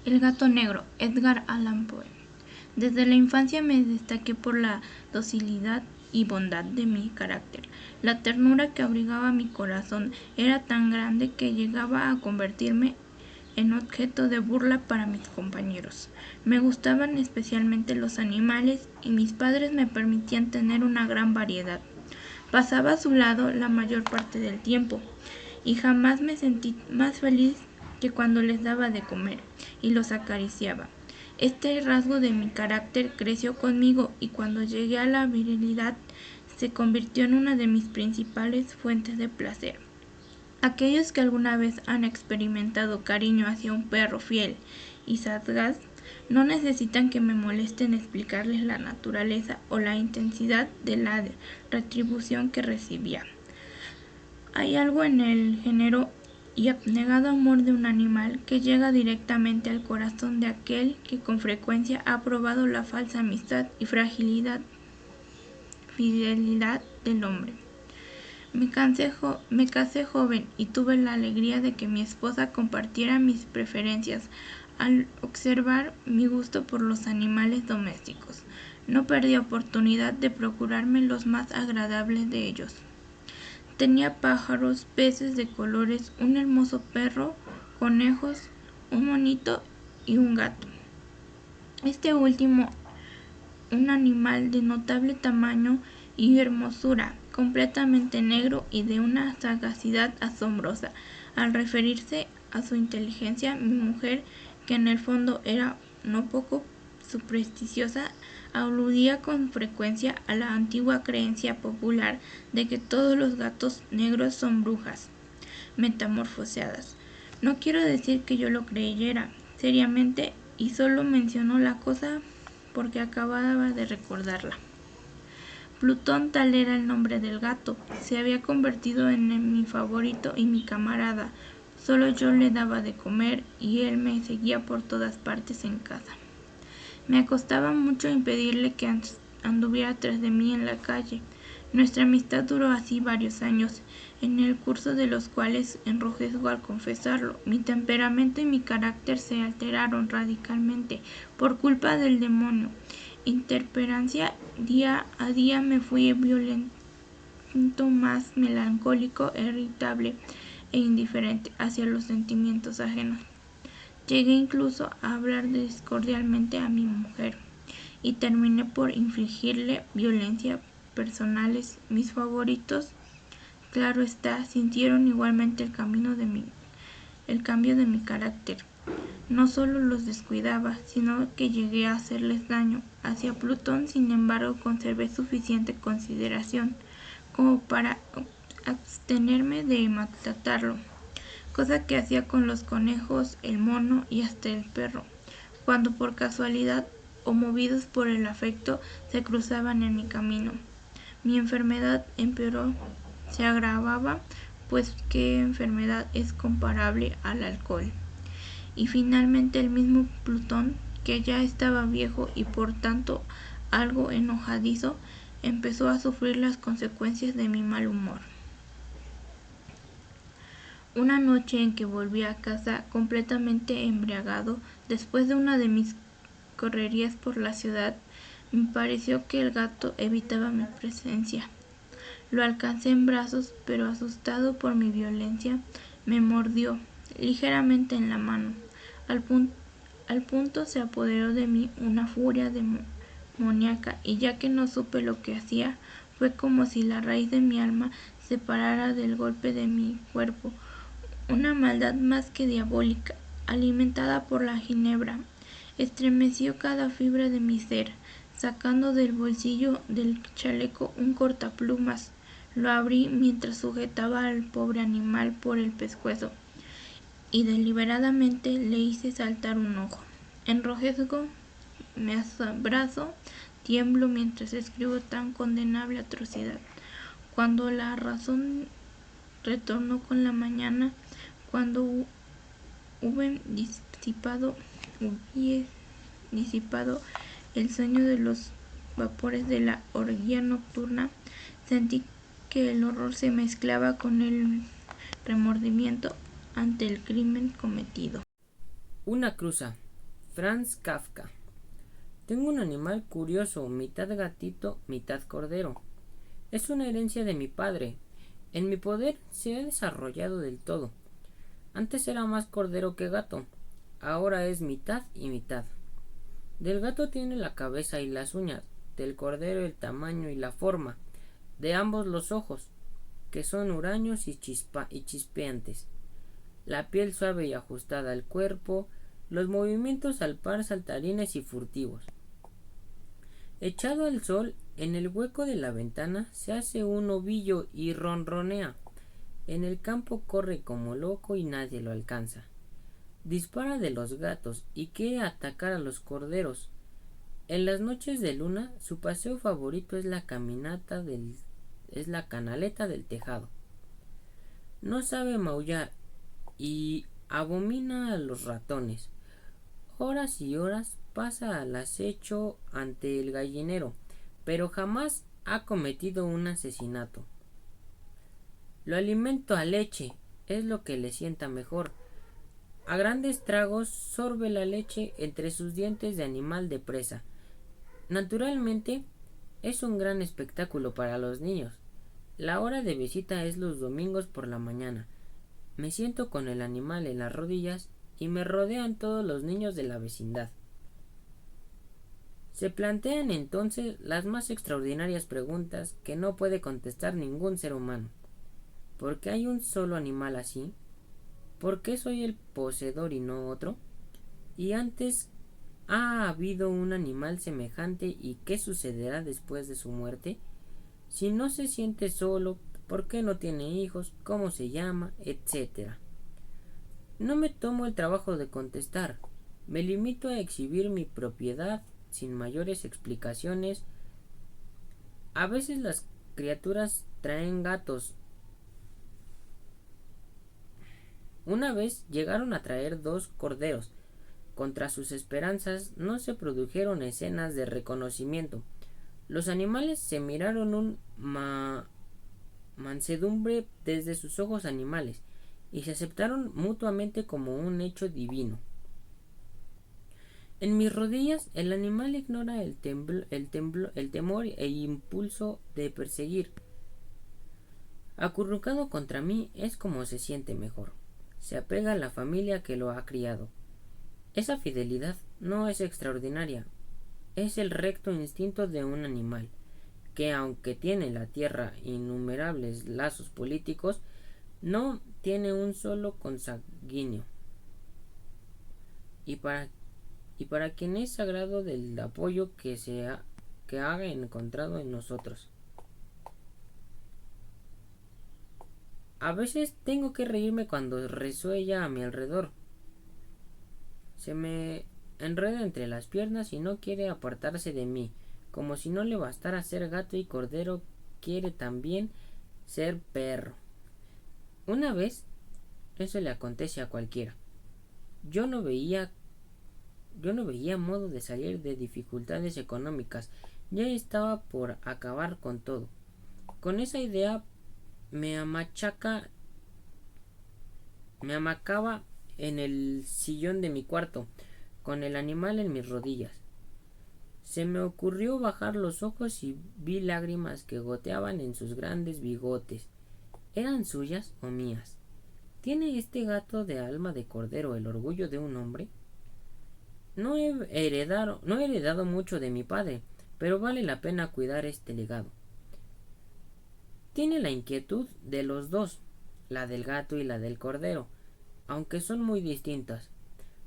El gato negro, Edgar Allan Poe. Desde la infancia me destaqué por la docilidad y bondad de mi carácter. La ternura que abrigaba mi corazón era tan grande que llegaba a convertirme en objeto de burla para mis compañeros. Me gustaban especialmente los animales y mis padres me permitían tener una gran variedad. Pasaba a su lado la mayor parte del tiempo y jamás me sentí más feliz que cuando les daba de comer y los acariciaba. Este rasgo de mi carácter creció conmigo y cuando llegué a la virilidad se convirtió en una de mis principales fuentes de placer. Aquellos que alguna vez han experimentado cariño hacia un perro fiel y sagaz no necesitan que me molesten explicarles la naturaleza o la intensidad de la retribución que recibía. Hay algo en el género y abnegado amor de un animal que llega directamente al corazón de aquel que con frecuencia ha probado la falsa amistad y fidelidad del hombre. Me casé joven y tuve la alegría de que mi esposa compartiera mis preferencias. Al observar mi gusto por los animales domésticos, no perdí oportunidad de procurarme los más agradables de ellos. Tenía pájaros, peces de colores, un hermoso perro, conejos, un monito y un gato. Este último, un animal de notable tamaño y hermosura, completamente negro y de una sagacidad asombrosa. Al referirse a su inteligencia, mi mujer, que en el fondo era no poco supersticiosa, aludía con frecuencia a la antigua creencia popular de que todos los gatos negros son brujas metamorfoseadas. No quiero decir que yo lo creyera seriamente y solo mencionó la cosa porque acababa de recordarla. Plutón, tal era el nombre del gato, se había convertido en mi favorito y mi camarada. Solo yo le daba de comer y él me seguía por todas partes en casa. Me costaba mucho impedirle que anduviera tras de mí en la calle. Nuestra amistad duró así varios años, en el curso de los cuales enrojezgo al confesarlo. Mi temperamento y mi carácter se alteraron radicalmente por culpa del demonio. Intemperancia, día a día me fui violento, más melancólico, irritable e indiferente hacia los sentimientos ajenos. Llegué incluso a hablar discordialmente a mi mujer y terminé por infligirle violencia personales. Mis favoritos, claro está, sintieron igualmente el cambio de mi carácter. No solo los descuidaba, sino que llegué a hacerles daño. Hacia Plutón, sin embargo, conservé suficiente consideración como para abstenerme de maltratarlo, cosa que hacía con los conejos, el mono y hasta el perro, cuando por casualidad o movidos por el afecto se cruzaban en mi camino. Mi enfermedad empeoró, se agravaba, pues qué enfermedad es comparable al alcohol. Y finalmente el mismo Plutón, que ya estaba viejo y por tanto algo enojadizo, empezó a sufrir las consecuencias de mi mal humor. Una noche en que volví a casa completamente embriagado, después de una de mis correrías por la ciudad, me pareció que el gato evitaba mi presencia. Lo alcancé en brazos, pero asustado por mi violencia, me mordió ligeramente en la mano. Al punto se apoderó de mí una furia demoníaca, y ya que no supe lo que hacía, fue como si la raíz de mi alma se parara del golpe de mi cuerpo. Una maldad más que diabólica, alimentada por la ginebra, estremeció cada fibra de mi ser. Sacando del bolsillo del chaleco un cortaplumas, lo abrí mientras sujetaba al pobre animal por el pescuezo y deliberadamente le hice saltar un ojo. Enrojezgo, me abrazo, tiemblo mientras escribo tan condenable atrocidad. Cuando la razón retornó con la mañana, cuando hube disipado el sueño de los vapores de la orgía nocturna, sentí que el horror se mezclaba con el remordimiento ante el crimen cometido. Una cruza. Franz Kafka. Tengo un animal curioso, mitad gatito, mitad cordero. Es una herencia de mi padre. En mi poder se ha desarrollado del todo. Antes era más cordero que gato. Ahora es mitad y mitad. Del gato tiene la cabeza y las uñas, del cordero el tamaño y la forma, de ambos los ojos, que son huraños y chispeantes, la piel suave y ajustada al cuerpo, los movimientos al par saltarines y furtivos. Echado al sol, en el hueco de la ventana se hace un ovillo y ronronea. En el campo corre como loco y nadie lo alcanza. Dispara de los gatos y quiere atacar a los corderos. En las noches de luna, su paseo favorito es la canaleta del tejado. No sabe maullar y abomina a los ratones. Horas y horas pasa al acecho ante el gallinero, pero jamás ha cometido un asesinato. Lo alimento a leche, es lo que le sienta mejor. A grandes tragos sorbe la leche entre sus dientes de animal de presa. Naturalmente, es un gran espectáculo para los niños. La hora de visita es los domingos por la mañana. Me siento con el animal en las rodillas y me rodean todos los niños de la vecindad. Se plantean entonces las más extraordinarias preguntas que no puede contestar ningún ser humano. ¿Por qué hay un solo animal así? ¿Por qué soy el poseedor y no otro? ¿Y antes ha habido un animal semejante y qué sucederá después de su muerte? Si no se siente solo, ¿por qué no tiene hijos? ¿Cómo se llama? Etcétera. No me tomo el trabajo de contestar. Me limito a exhibir mi propiedad sin mayores explicaciones. A veces las criaturas traen gatos. Una vez llegaron a traer 2 corderos. Contra sus esperanzas no se produjeron escenas de reconocimiento. Los animales se miraron un mansedumbre desde sus ojos animales y se aceptaron mutuamente como un hecho divino. En mis rodillas el animal ignora el temor e impulso de perseguir. Acurrucado contra mí es como se siente mejor. Se apega a la familia que lo ha criado. Esa fidelidad no es extraordinaria, es el recto instinto de un animal, que aunque tiene en la tierra innumerables lazos políticos, no tiene un solo consanguíneo. Y para quien es sagrado del apoyo que ha encontrado en nosotros. A veces tengo que reírme cuando resuella a mi alrededor. Se me enreda entre las piernas y no quiere apartarse de mí, como si no le bastara ser gato y cordero, quiere también ser perro. Una vez, eso le acontece a cualquiera. Yo no veía modo de salir de dificultades económicas. Ya estaba por acabar con todo. Con esa idea me amacaba en el sillón de mi cuarto, con el animal en mis rodillas. Se me ocurrió bajar los ojos y vi lágrimas que goteaban en sus grandes bigotes. ¿Eran suyas o mías? ¿Tiene este gato de alma de cordero el orgullo de un hombre? No he heredado mucho de mi padre, pero vale la pena cuidar este legado. Tiene la inquietud de los dos, la del gato y la del cordero, aunque son muy distintas.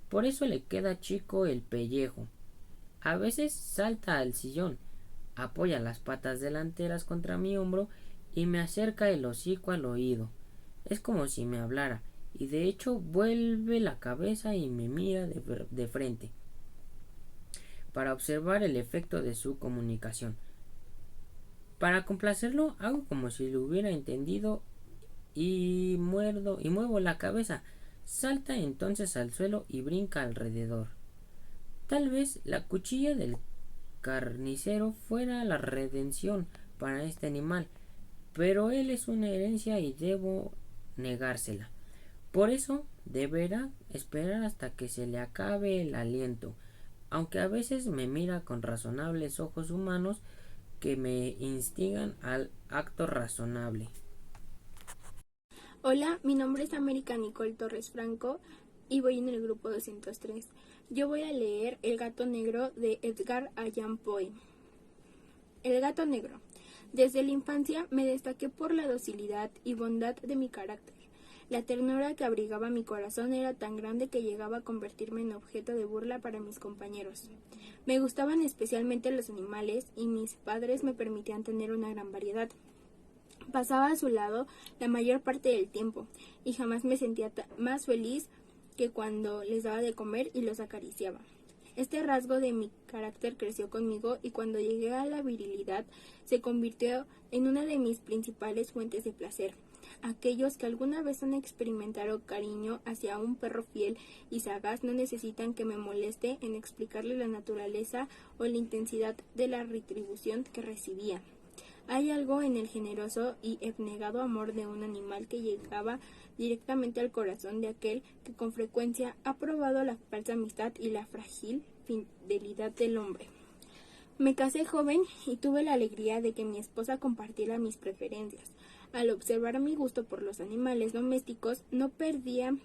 Por eso le queda chico el pellejo. A veces salta al sillón, apoya las patas delanteras contra mi hombro y me acerca el hocico al oído. Es como si me hablara, y de hecho vuelve la cabeza y me mira de frente para observar el efecto de su comunicación. Para complacerlo hago como si lo hubiera entendido y muevo la cabeza. Salta entonces al suelo y brinca alrededor. Tal vez la cuchilla del carnicero fuera la redención para este animal, pero él es una herencia y debo negársela. Por eso deberá esperar hasta que se le acabe el aliento, aunque a veces me mira con razonables ojos humanos que me instigan al acto razonable. Hola, mi nombre es América Nicole Torres Franco y voy en el grupo 203. Yo voy a leer El gato negro de Edgar Allan Poe. El gato negro. Desde la infancia me destaqué por la docilidad y bondad de mi carácter. La ternura que abrigaba mi corazón era tan grande que llegaba a convertirme en objeto de burla para mis compañeros. Me gustaban especialmente los animales y mis padres me permitían tener una gran variedad. Pasaba a su lado la mayor parte del tiempo y jamás me sentía más feliz que cuando les daba de comer y los acariciaba. Este rasgo de mi carácter creció conmigo y cuando llegué a la virilidad se convirtió en una de mis principales fuentes de placer. Aquellos que alguna vez han experimentado cariño hacia un perro fiel y sagaz no necesitan que me moleste en explicarle la naturaleza o la intensidad de la retribución que recibía. Hay algo en el generoso y abnegado amor de un animal que llegaba directamente al corazón de aquel que con frecuencia ha probado la falsa amistad y la frágil fidelidad del hombre. Me casé joven y tuve la alegría de que mi esposa compartiera mis preferencias. Al observar mi gusto por los animales domésticos, no perdía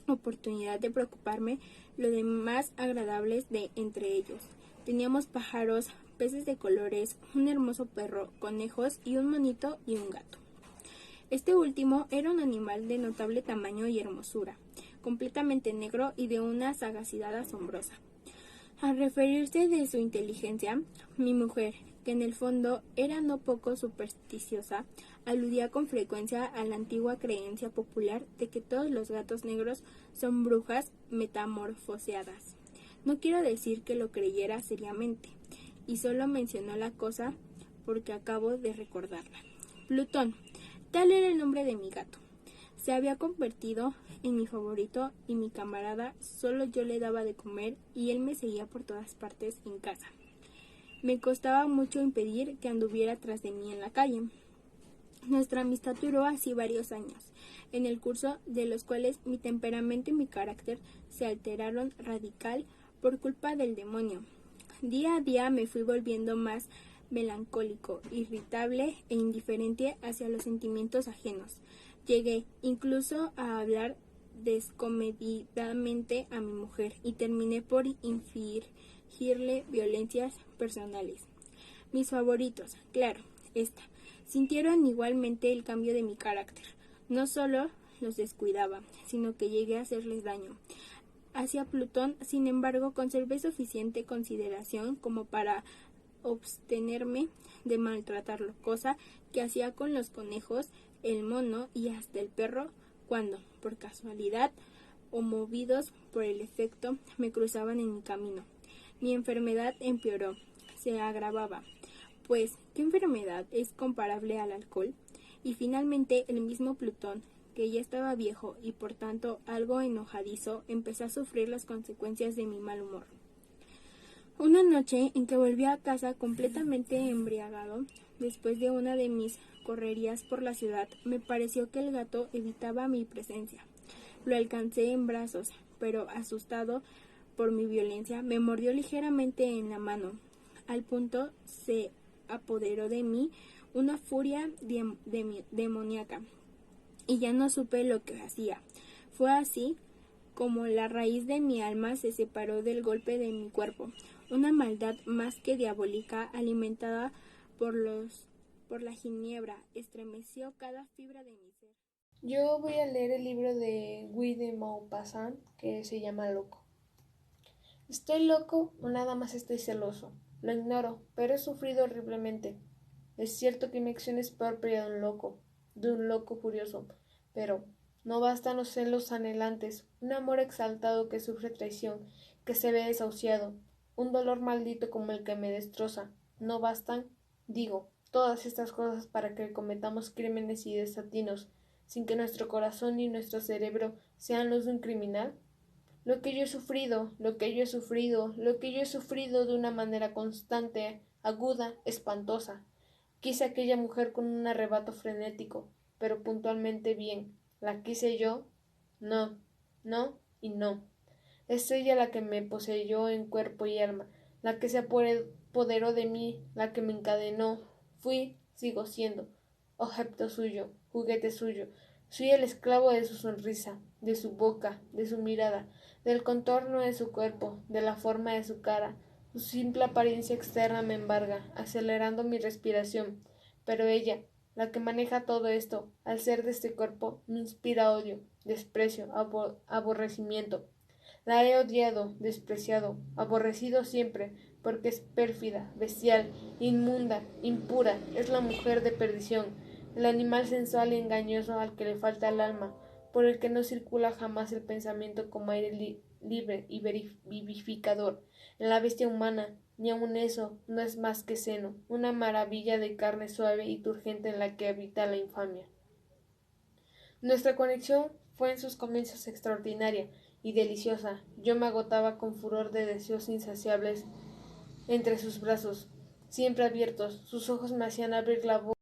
oportunidad de preocuparme lo de más agradables de entre ellos. Teníamos pájaros, peces de colores, un hermoso perro, conejos y un monito y un gato. Este último era un animal de notable tamaño y hermosura, completamente negro y de una sagacidad asombrosa. Al referirse de su inteligencia, mi mujer, que en el fondo era no poco supersticiosa, aludía con frecuencia a la antigua creencia popular de que todos los gatos negros son brujas metamorfoseadas. No quiero decir que lo creyera seriamente, y solo mencionó la cosa porque acabo de recordarla. Plutón, tal era el nombre de mi gato. Se había convertido en mi favorito y mi camarada. Solo yo le daba de comer y él me seguía por todas partes en casa. Me costaba mucho impedir que anduviera tras de mí en la calle. Nuestra amistad duró así varios años, en el curso de los cuales mi temperamento y mi carácter se alteraron radical por culpa del demonio. Día a día me fui volviendo más melancólico, irritable e indiferente hacia los sentimientos ajenos. Llegué incluso a hablar descomedidamente a mi mujer y terminé por infligirle violencias personales. Mis favoritos, claro, sintieron igualmente el cambio de mi carácter. No solo los descuidaba, sino que llegué a hacerles daño. Hacia Plutón, sin embargo, conservé suficiente consideración como para abstenerme de maltratarlo, cosa que hacía con los conejos, el mono y hasta el perro cuando, por casualidad o movidos por el efecto, me cruzaban en mi camino. Mi enfermedad empeoró, se agravaba, pues ¿qué enfermedad es comparable al alcohol? Y finalmente el mismo Plutón, que ya estaba viejo y por tanto algo enojadizo, empecé a sufrir las consecuencias de mi mal humor. Una noche en que volví a casa completamente embriagado, después de una de mis correrías por la ciudad, me pareció que el gato evitaba mi presencia. Lo alcancé en brazos, pero asustado por mi violencia, me mordió ligeramente en la mano. Al punto se apoderó de mí una furia demoníaca, y ya no supe lo que hacía. Fue así como la raíz de mi alma se separó del golpe de mi cuerpo. Una maldad más que diabólica, alimentada por la ginebra, estremeció cada fibra de mi ser. Yo voy a leer el libro de Guy de Maupassant que se llama Loco. ¿Estoy loco o nada más estoy celoso? Lo ignoro, pero he sufrido horriblemente. Es cierto que mi acción es propia de un loco furioso, pero no bastan los celos anhelantes, un amor exaltado que sufre traición, que se ve desahuciado, un dolor maldito como el que me destroza. ¿No bastan? Digo, todas estas cosas para que cometamos crímenes y desatinos, sin que nuestro corazón y nuestro cerebro sean los de un criminal. Lo que yo he sufrido, lo que yo he sufrido, lo que yo he sufrido de una manera constante, aguda, espantosa. Quise a aquella mujer con un arrebato frenético, pero puntualmente bien. La quise yo, No, no y no. Es ella la que me poseyó en cuerpo y alma, la que se apoderó de mí, la que me encadenó. Fui, sigo siendo, objeto suyo, juguete suyo. Soy el esclavo de su sonrisa, de su boca, de su mirada, del contorno de su cuerpo, de la forma de su cara. Su simple apariencia externa me embarga, acelerando mi respiración. Pero ella, la que maneja todo esto, al ser de este cuerpo, me inspira odio, desprecio, aborrecimiento. La he odiado, despreciado, aborrecido siempre, porque es pérfida, bestial, inmunda, impura, es la mujer de perdición, el animal sensual y engañoso al que le falta el alma, por el que no circula jamás el pensamiento como aire libre y vivificador. En la bestia humana, ni aun eso no es más que seno, una maravilla de carne suave y turgente en la que habita la infamia. Nuestra conexión fue en sus comienzos extraordinaria y deliciosa. Yo me agotaba con furor de deseos insaciables entre sus brazos, siempre abiertos. Sus ojos me hacían abrir la boca.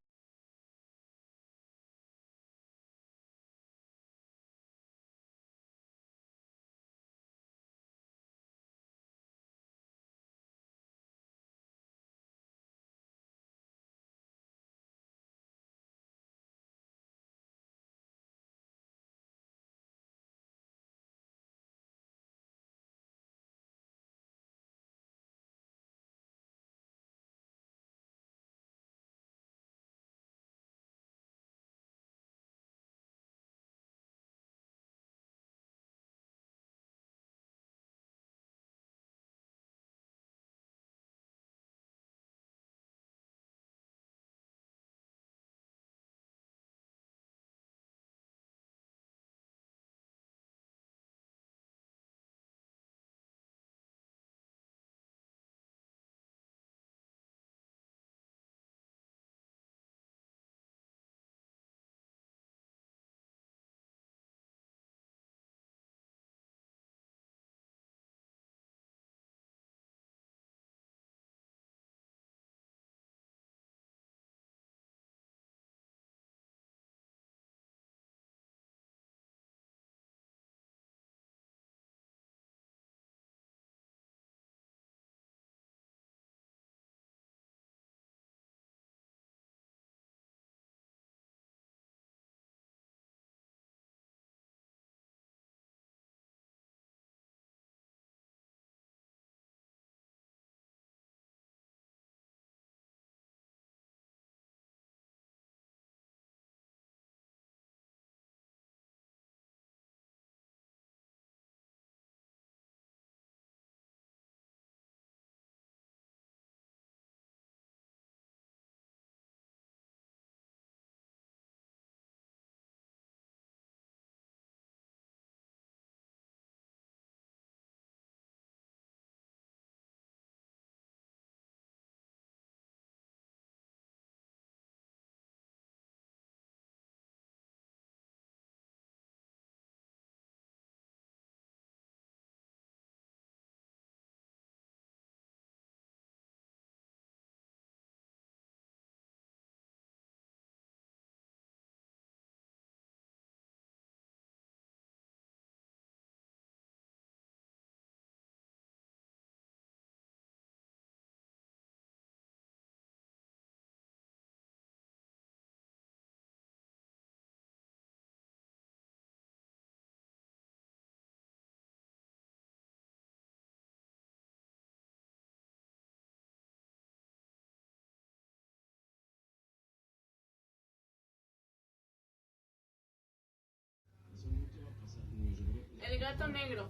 El gato negro.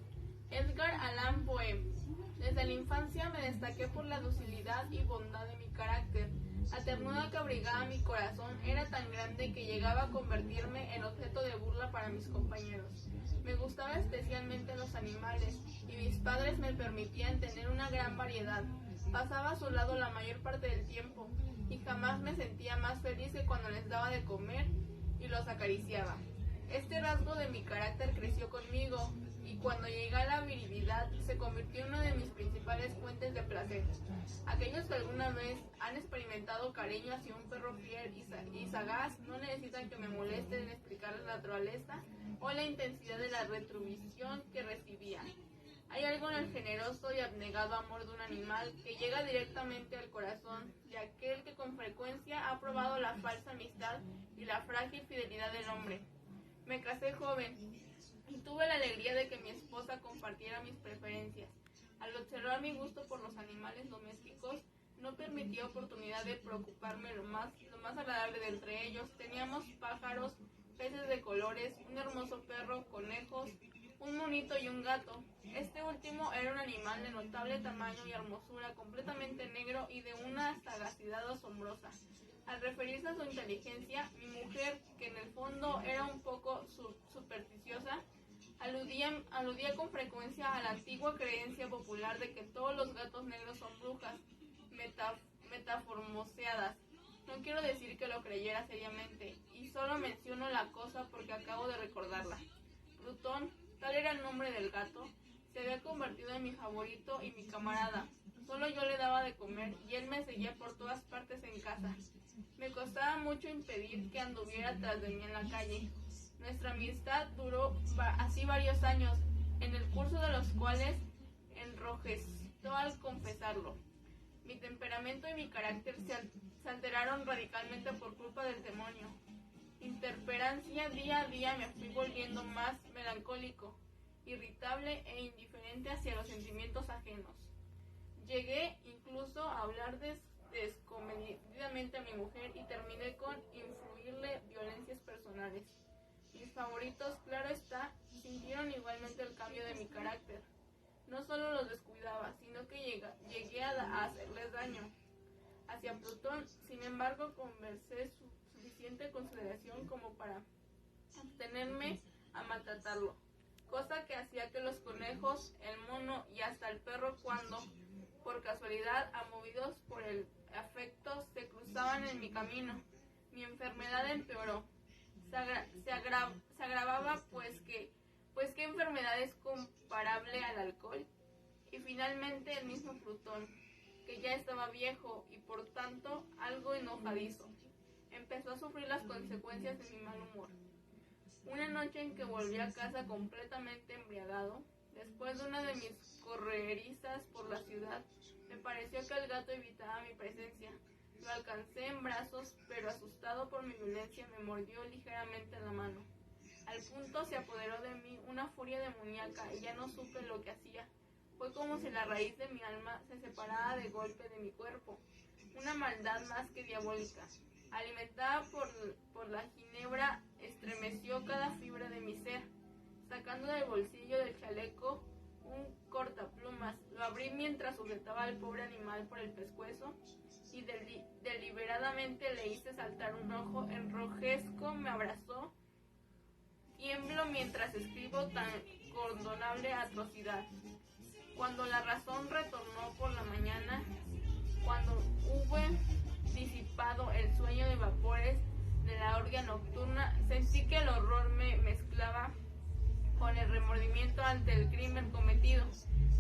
Edgar Allan Poe. Desde la infancia me destaqué por la docilidad y bondad de mi carácter. La ternura que abrigaba mi corazón era tan grande que llegaba a convertirme en objeto de burla para mis compañeros. Me gustaba especialmente los animales, y mis padres me permitían tener una gran variedad. Pasaba a su lado la mayor parte del tiempo, y jamás me sentía más feliz que cuando les daba de comer y los acariciaba. Este rasgo de mi carácter creció conmigo y cuando llegué a la virilidad se convirtió en una de mis principales fuentes de placer. Aquellos que alguna vez han experimentado cariño hacia un perro fiel y sagaz no necesitan que me moleste en explicar la naturaleza o la intensidad de la retribución que recibía. Hay algo en el generoso y abnegado amor de un animal que llega directamente al corazón de aquel que con frecuencia ha probado la falsa amistad y la frágil fidelidad del hombre. Me casé joven y tuve la alegría de que mi esposa compartiera mis preferencias. Al observar mi gusto por los animales domésticos, no permitía oportunidad de preocuparme lo más agradable de entre ellos. Teníamos pájaros, peces de colores, un hermoso perro, conejos, un monito y un gato. Este último era un animal de notable tamaño y hermosura, completamente negro y de una sagacidad asombrosa. Al referirse a su inteligencia, mi mujer, que en el fondo era un poco supersticiosa, aludía con frecuencia a la antigua creencia popular de que todos los gatos negros son brujas metaformoseadas. No quiero decir que lo creyera seriamente, y solo menciono la cosa porque acabo de recordarla. Plutón, tal era el nombre del gato, se había convertido en mi favorito y mi camarada. Solo yo le daba de comer y él me seguía por todas partes en casa. Me costaba mucho impedir que anduviera tras de mí en la calle. Nuestra amistad duró así varios años, en el curso de los cuales enrojeció al confesarlo. Mi temperamento y mi carácter se alteraron radicalmente por culpa del demonio. Interperancia día a día me fui volviendo más melancólico, irritable e indiferente hacia los sentimientos ajenos. Llegué incluso a hablar descomedidamente a mi mujer y terminé con influirle violencias personales. Mis favoritos, claro está, sintieron igualmente el cambio de mi carácter. No solo los descuidaba, sino que llegué a hacerles daño. Hacia Plutón, sin embargo, conversé suficiente consideración como para abstenerme a maltratarlo, cosa que hacía que los conejos, el mono y hasta el perro, cuando, por casualidad, movidos por el afecto, se cruzaban en mi camino. Mi enfermedad empeoró. Se agravaba, pues qué enfermedad es comparable al alcohol. Y finalmente el mismo Plutón, que ya estaba viejo y por tanto algo enojadizo, empezó a sufrir las consecuencias de mi mal humor. Una noche en que volví a casa completamente embriagado, después de una de mis correrizas por la ciudad, me pareció que el gato evitaba mi presencia. Lo alcancé en brazos, pero asustado por mi violencia me mordió ligeramente la mano. Al punto se apoderó de mí una furia demoníaca y ya no supe lo que hacía. Fue como si la raíz de mi alma se separara de golpe de mi cuerpo. Una maldad más que diabólica, alimentada por la ginebra, estremeció cada fibra de mi ser. Sacando del bolsillo del chaleco un cortaplumas, lo abrí mientras sujetaba al pobre animal por el pescuezo y deliberadamente le hice saltar un ojo. Enrojezco, me abrazó, tiemblo mientras escribo tan condonable atrocidad. Cuando la razón retornó por la mañana, cuando hube disipado el sueño de vapores de la orgia nocturna, sentí que el horror me mezclaba con el remordimiento ante el crimen cometido,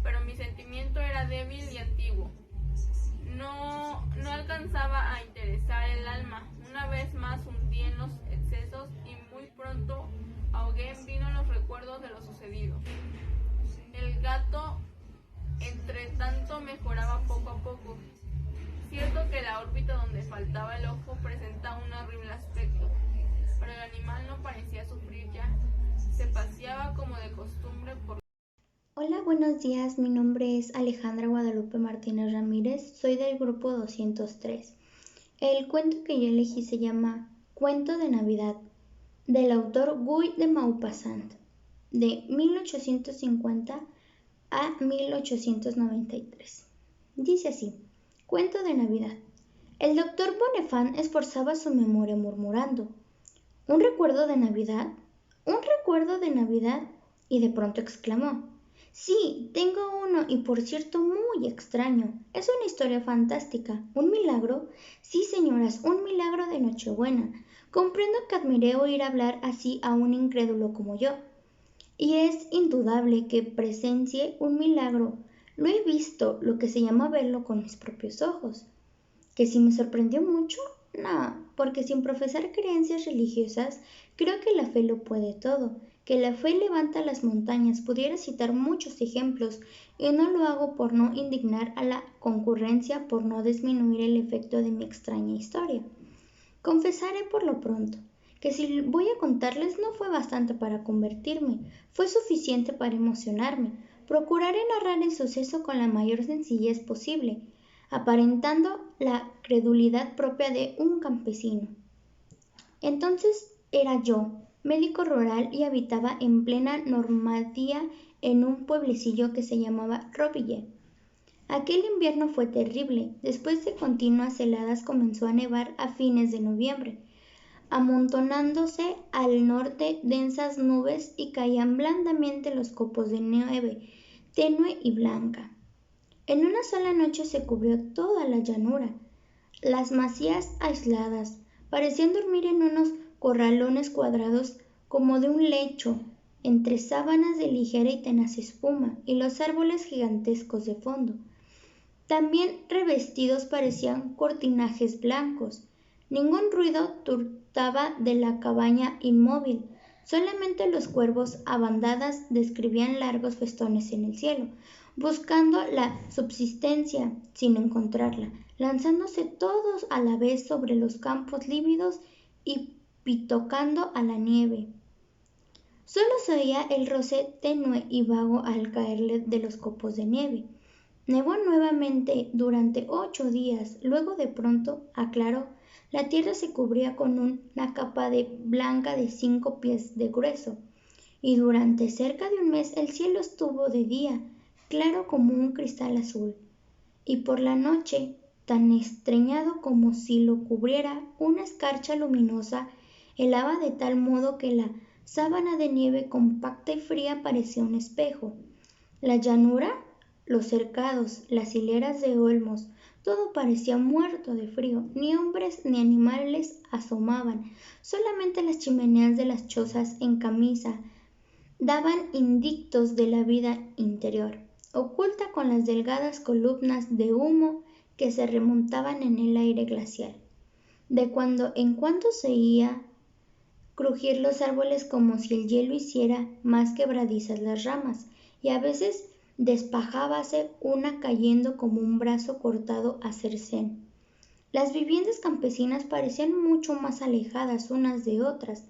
pero mi sentimiento era débil y antiguo. No alcanzaba a interesar el alma. Una vez más hundí en los excesos y muy pronto ahogué en vino los recuerdos de lo sucedido. El gato, entre tanto, mejoraba poco a poco. Cierto que la órbita donde faltaba el ojo presenta un horrible aspecto, pero el animal no parecía sufrir ya. Se paseaba como de costumbre por... Hola, buenos días. Mi nombre es Alejandra Guadalupe Martínez Ramírez. Soy del grupo 203. El cuento que yo elegí se llama Cuento de Navidad, del autor Guy de Maupassant, de 1850 a 1893. Dice así: Cuento de Navidad. El doctor Bonifant esforzaba su memoria murmurando: ¿Un recuerdo de Navidad? ¿Un recuerdo de Navidad? Y de pronto exclamó: Sí, tengo uno, y por cierto muy extraño. Es una historia fantástica. ¿Un milagro? Sí, señoras, un milagro de Nochebuena. Comprendo que admiré oír hablar así a un incrédulo como yo. Y es indudable que presencie un milagro. Lo he visto, lo que se llama verlo con mis propios ojos. ¿Que si me sorprendió mucho? No, porque sin profesar creencias religiosas, creo que la fe lo puede todo, que la fe levanta las montañas. Pudiera citar muchos ejemplos, y no lo hago por no indignar a la concurrencia, por no disminuir el efecto de mi extraña historia. Confesaré por lo pronto que si voy a contarles no fue bastante para convertirme, fue suficiente para emocionarme. Procuraré narrar el suceso con la mayor sencillez posible, aparentando la credulidad propia de un campesino. Entonces era yo, médico rural, y habitaba en plena Normandía en un pueblecillo que se llamaba Roville. Aquel invierno fue terrible. Después de continuas heladas comenzó a nevar a fines de noviembre, amontonándose al norte densas nubes y caían blandamente los copos de nieve, tenue y blanca. En una sola noche se cubrió toda la llanura. Las masías aisladas parecían dormir en unos corralones cuadrados como de un lecho, entre sábanas de ligera y tenaz espuma, y los árboles gigantescos de fondo, también revestidos, parecían cortinajes blancos. Ningún ruido turtaba de la cabaña inmóvil. Solamente los cuervos a bandadas describían largos festones en el cielo, buscando la subsistencia sin encontrarla, lanzándose todos a la vez sobre los campos lívidos y pitocando a la nieve. Solo se oía el roce tenue y vago al caerle de los copos de nieve. Nevó nuevamente durante 8 días, luego de pronto aclaró. La tierra se cubría con una capa de blanca de 5 pies de grueso, y durante cerca de un mes el cielo estuvo de día, claro como un cristal azul, y por la noche tan estreñado como si lo cubriera una escarcha luminosa, helaba de tal modo que la sábana de nieve compacta y fría parecía un espejo. La llanura, los cercados, las hileras de olmos, todo parecía muerto de frío. Ni hombres ni animales asomaban. Solamente las chimeneas de las chozas en camisa daban indicios de la vida interior, oculta con las delgadas columnas de humo que se remontaban en el aire glacial. De cuando en cuando se oía crujir los árboles como si el hielo hiciera más quebradizas las ramas, y a veces despajábase una cayendo como un brazo cortado a cercén. Las viviendas campesinas parecían mucho más alejadas unas de otras.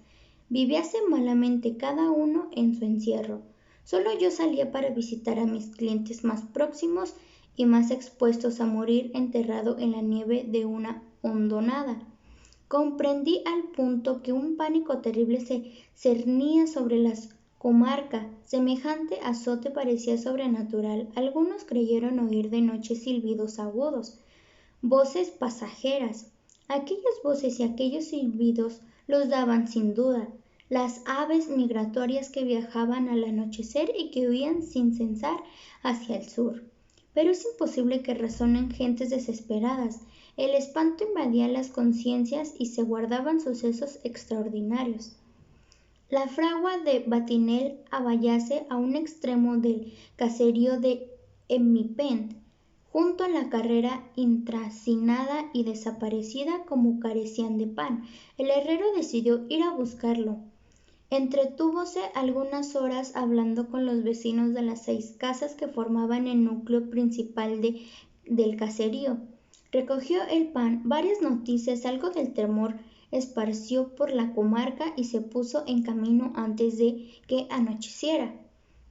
Vivíase malamente cada uno en su encierro. Solo yo salía para visitar a mis clientes más próximos y más expuestos a morir enterrado en la nieve de una hondonada. Comprendí al punto que un pánico terrible se cernía sobre las comarca. Semejante azote parecía sobrenatural. Algunos creyeron oír de noche silbidos agudos, voces pasajeras. Aquellas voces y aquellos silbidos los daban sin duda las aves migratorias que viajaban al anochecer y que huían sin cesar hacia el sur. Pero es imposible que razonen gentes desesperadas. El espanto invadía las conciencias y se guardaban sucesos extraordinarios. La fragua de Batinel hallase a un extremo del caserío de Emipent, junto a la carrera intracinada y desaparecida como carecían de pan. El herrero decidió ir a buscarlo. Entretúvose algunas horas hablando con los vecinos de las 6 casas que formaban el núcleo principal del caserío. Recogió el pan, varias noticias, algo del temor esparció por la comarca y se puso en camino antes de que anocheciera.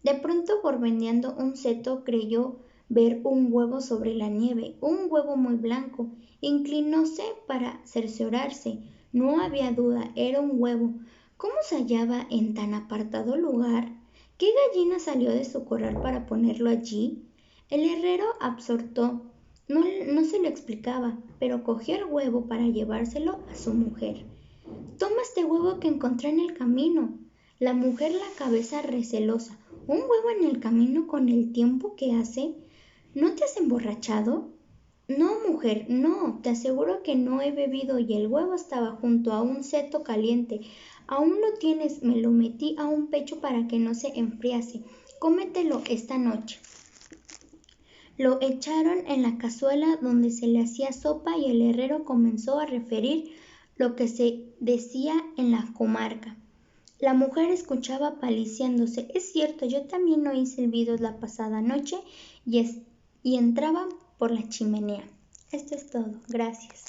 De pronto, borboteando un seto, creyó ver un huevo sobre la nieve, un huevo muy blanco. Inclinóse para cerciorarse. No había duda, era un huevo. ¿Cómo se hallaba en tan apartado lugar? ¿Qué gallina salió de su corral para ponerlo allí? El herrero, absorto, no se lo explicaba, pero cogió el huevo para llevárselo a su mujer. «Toma este huevo que encontré en el camino». La mujer, la cabeza recelosa. «¿Un huevo en el camino con el tiempo que hace? ¿No te has emborrachado?». No, mujer, no, te aseguro que no he bebido y el huevo estaba junto a un seto caliente. Aún lo tienes, me lo metí a un pecho para que no se enfriase. Cómetelo esta noche. Lo echaron en la cazuela donde se le hacía sopa y el herrero comenzó a referir lo que se decía en la comarca. La mujer escuchaba paliciándose. Es cierto, yo también oí silbidos la pasada noche y entraban por la chimenea. Esto es todo. Gracias.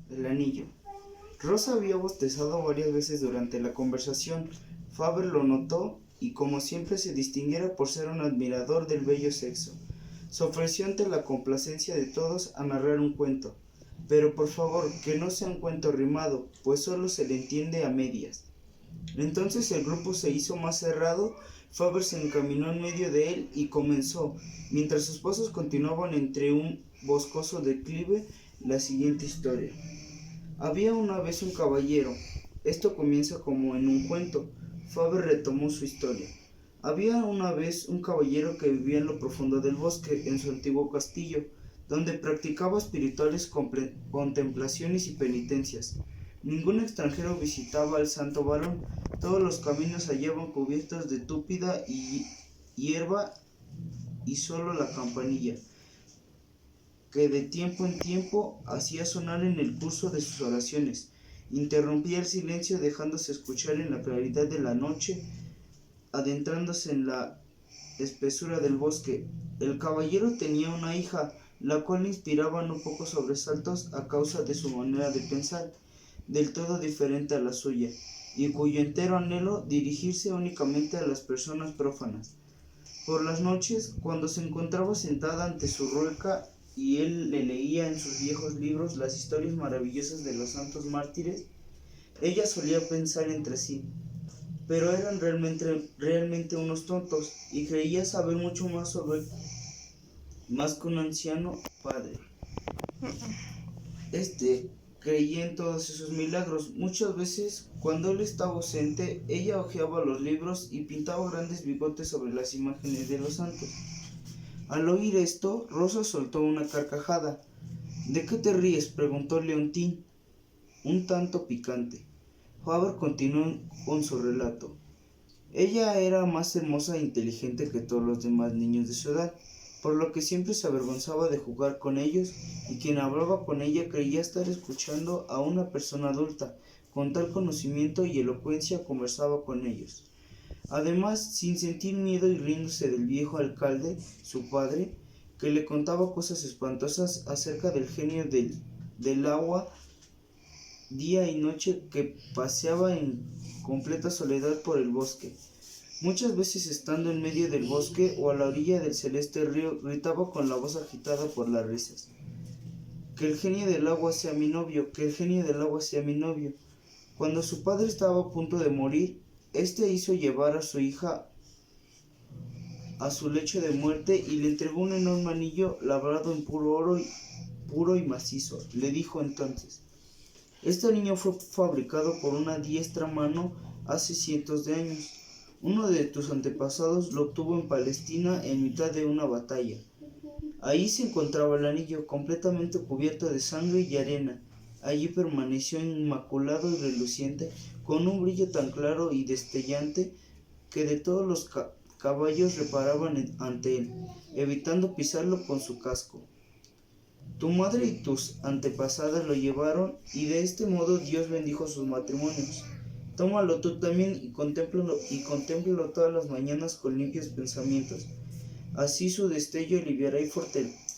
El anillo. Rosa había bostezado varias veces durante la conversación. Faber lo notó y, como siempre, se distinguiera por ser un admirador del bello sexo. Se ofreció ante la complacencia de todos a narrar un cuento. Pero por favor, que no sea un cuento rimado, pues solo se le entiende a medias. Entonces el grupo se hizo más cerrado. Faber se encaminó en medio de él y comenzó, mientras sus pasos continuaban entre un boscoso declive, la siguiente historia. Había una vez un caballero. Esto comienza como en un cuento. Faber retomó su historia. Había una vez un caballero que vivía en lo profundo del bosque, en su antiguo castillo, donde practicaba espirituales contemplaciones y penitencias. Ningún extranjero visitaba al santo varón. Todos los caminos se hallaban cubiertos de túpida y hierba, y solo la campanilla, que de tiempo en tiempo hacía sonar en el curso de sus oraciones, interrumpía el silencio dejándose escuchar en la claridad de la noche, adentrándose en la espesura del bosque. El caballero tenía una hija, la cual le inspiraba no pocos sobresaltos a causa de su manera de pensar, del todo diferente a la suya, y cuyo entero anhelo dirigirse únicamente a las personas prófanas. Por las noches, cuando se encontraba sentada ante su rueca y él le leía en sus viejos libros las historias maravillosas de los santos mártires, ella solía pensar entre sí: pero eran realmente unos tontos, y creía saber mucho más que un anciano padre. Este creía en todos esos milagros. Muchas veces, cuando él estaba ausente, ella hojeaba los libros y pintaba grandes bigotes sobre las imágenes de los santos. Al oír esto, Rosa soltó una carcajada. ¿De qué te ríes?, preguntó Leontín, un tanto picante. Faber continuó con su relato. Ella era más hermosa e inteligente que todos los demás niños de su edad, por lo que siempre se avergonzaba de jugar con ellos, y quien hablaba con ella creía estar escuchando a una persona adulta. Con tal conocimiento y elocuencia conversaba con ellos. Además, sin sentir miedo y riéndose del viejo alcalde, su padre, que le contaba cosas espantosas acerca del genio del agua día y noche, que paseaba en completa soledad por el bosque. Muchas veces, estando en medio del bosque o a la orilla del celeste río, gritaba con la voz agitada por las risas: que el genio del agua sea mi novio, que el genio del agua sea mi novio. Cuando su padre estaba a punto de morir, este hizo llevar a su hija a su lecho de muerte y le entregó un enorme anillo labrado en puro oro, puro y macizo. Le dijo entonces: este anillo fue fabricado por una diestra mano hace cientos de años. Uno de tus antepasados lo obtuvo en Palestina en mitad de una batalla. Ahí se encontraba el anillo, completamente cubierto de sangre y arena. Allí permaneció inmaculado y reluciente, con un brillo tan claro y destellante que de todos los caballos reparaban ante él, evitando pisarlo con su casco. Tu madre y tus antepasadas lo llevaron, y de este modo Dios bendijo sus matrimonios. Tómalo tú también y contémplalo todas las mañanas con limpios pensamientos. Así su destello aliviará y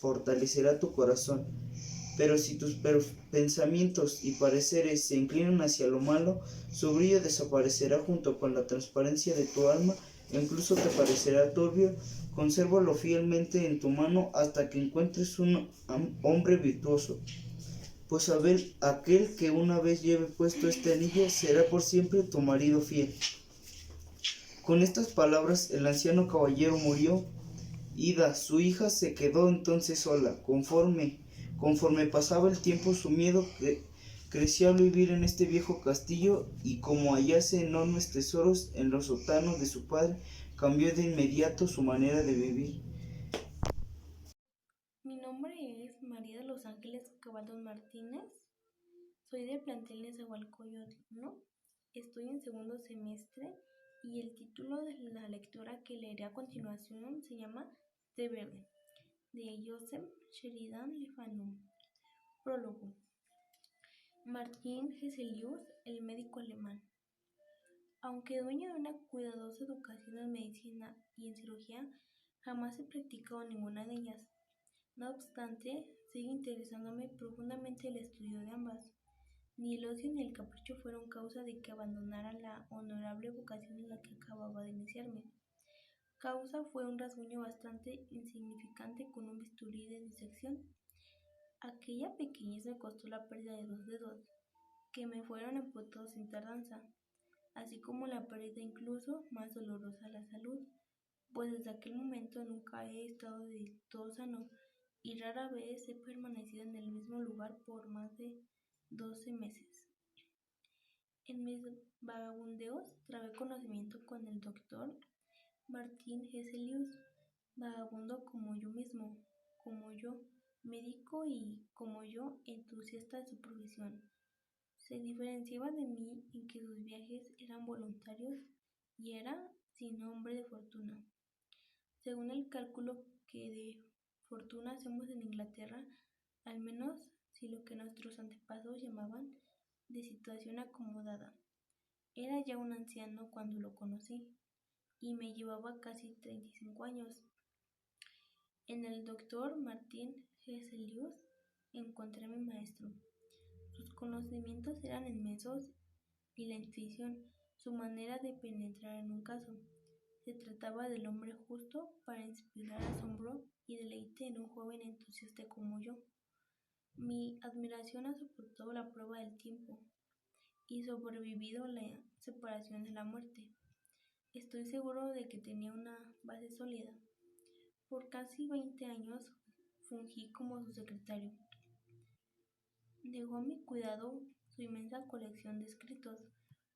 fortalecerá tu corazón. Pero si tus pensamientos y pareceres se inclinan hacia lo malo, su brillo desaparecerá junto con la transparencia de tu alma, e incluso te parecerá turbio. Consérvalo fielmente en tu mano hasta que encuentres un hombre virtuoso, pues aquel que una vez lleve puesto este anillo será por siempre tu marido fiel. Con estas palabras el anciano caballero murió. Ida, su hija, se quedó entonces sola. Conforme pasaba el tiempo, su miedo crecía al vivir en este viejo castillo, y como hallase enormes tesoros en los sótanos de su padre, cambió de inmediato su manera de vivir. Ángeles Cabaldón Martínez. Soy del plantel Nezahualcóyotl 1. Estoy en segundo semestre y el título de la lectura que leeré a continuación se llama Té Verde, de Joseph Sheridan Le Fanu. Prólogo. Martin Hesselius, el médico alemán. Aunque dueño de una cuidadosa educación en medicina y en cirugía, jamás he practicado ninguna de ellas. No obstante, sigue interesándome profundamente el estudio de ambas. Ni el ocio ni el capricho fueron causa de que abandonara la honorable vocación en la que acababa de iniciarme. Causa fue un rasguño bastante insignificante con un bisturí de disección. Aquella pequeñez me costó la pérdida de 2 dedos, que me fueron amputados sin tardanza, así como la pérdida incluso más dolorosa a la salud, pues desde aquel momento nunca he estado del todo sano y rara vez he permanecido en el mismo lugar por más de 12 meses. En mis vagabundeos trabé conocimiento con el doctor Martin Hesselius, vagabundo como yo mismo, como yo, médico y como yo, entusiasta de su profesión. Se diferenciaba de mí en que sus viajes eran voluntarios y era sin hombre de fortuna. Según el cálculo que de fortuna hacemos en Inglaterra, al menos si lo que nuestros antepasados llamaban de situación acomodada. Era ya un anciano cuando lo conocí y me llevaba casi 35 años. En el doctor Martin Hesselius encontré a mi maestro. Sus conocimientos eran inmensos y la intuición, su manera de penetrar en un caso. Se trataba del hombre justo para inspirar asombro y deleite en un joven entusiasta como yo. Mi admiración ha soportado la prueba del tiempo y sobrevivido la separación de la muerte. Estoy seguro de que tenía una base sólida. Por casi 20 años fungí como su secretario. Dejó a mi cuidado su inmensa colección de escritos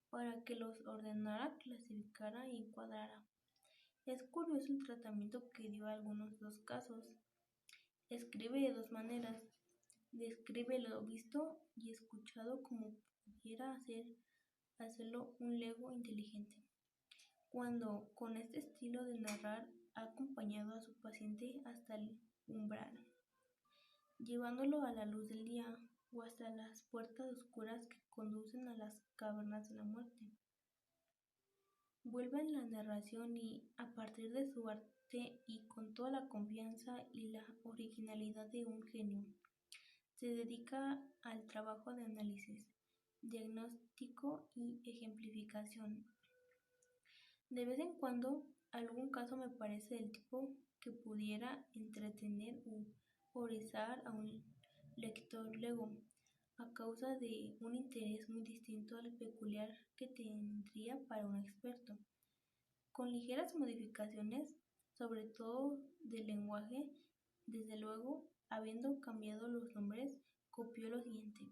para que los ordenara, clasificara y encuadrara. Es curioso el tratamiento que dio a algunos dos casos. Escribe de 2 maneras. Describe lo visto y escuchado como pudiera hacerlo un lego inteligente. Cuando, con este estilo de narrar, ha acompañado a su paciente hasta el umbral, llevándolo a la luz del día o hasta las puertas oscuras que conducen a las cavernas de la muerte. Vuelve en la narración y, a partir de su arte y con toda la confianza y la originalidad de un genio, se dedica al trabajo de análisis, diagnóstico y ejemplificación. De vez en cuando, algún caso me parece del tipo que pudiera entretener u horrorizar a un lector lego, a causa de un interés muy distinto al peculiar que tendría para un experto. Con ligeras modificaciones, sobre todo del lenguaje, desde luego, habiendo cambiado los nombres, copió lo siguiente.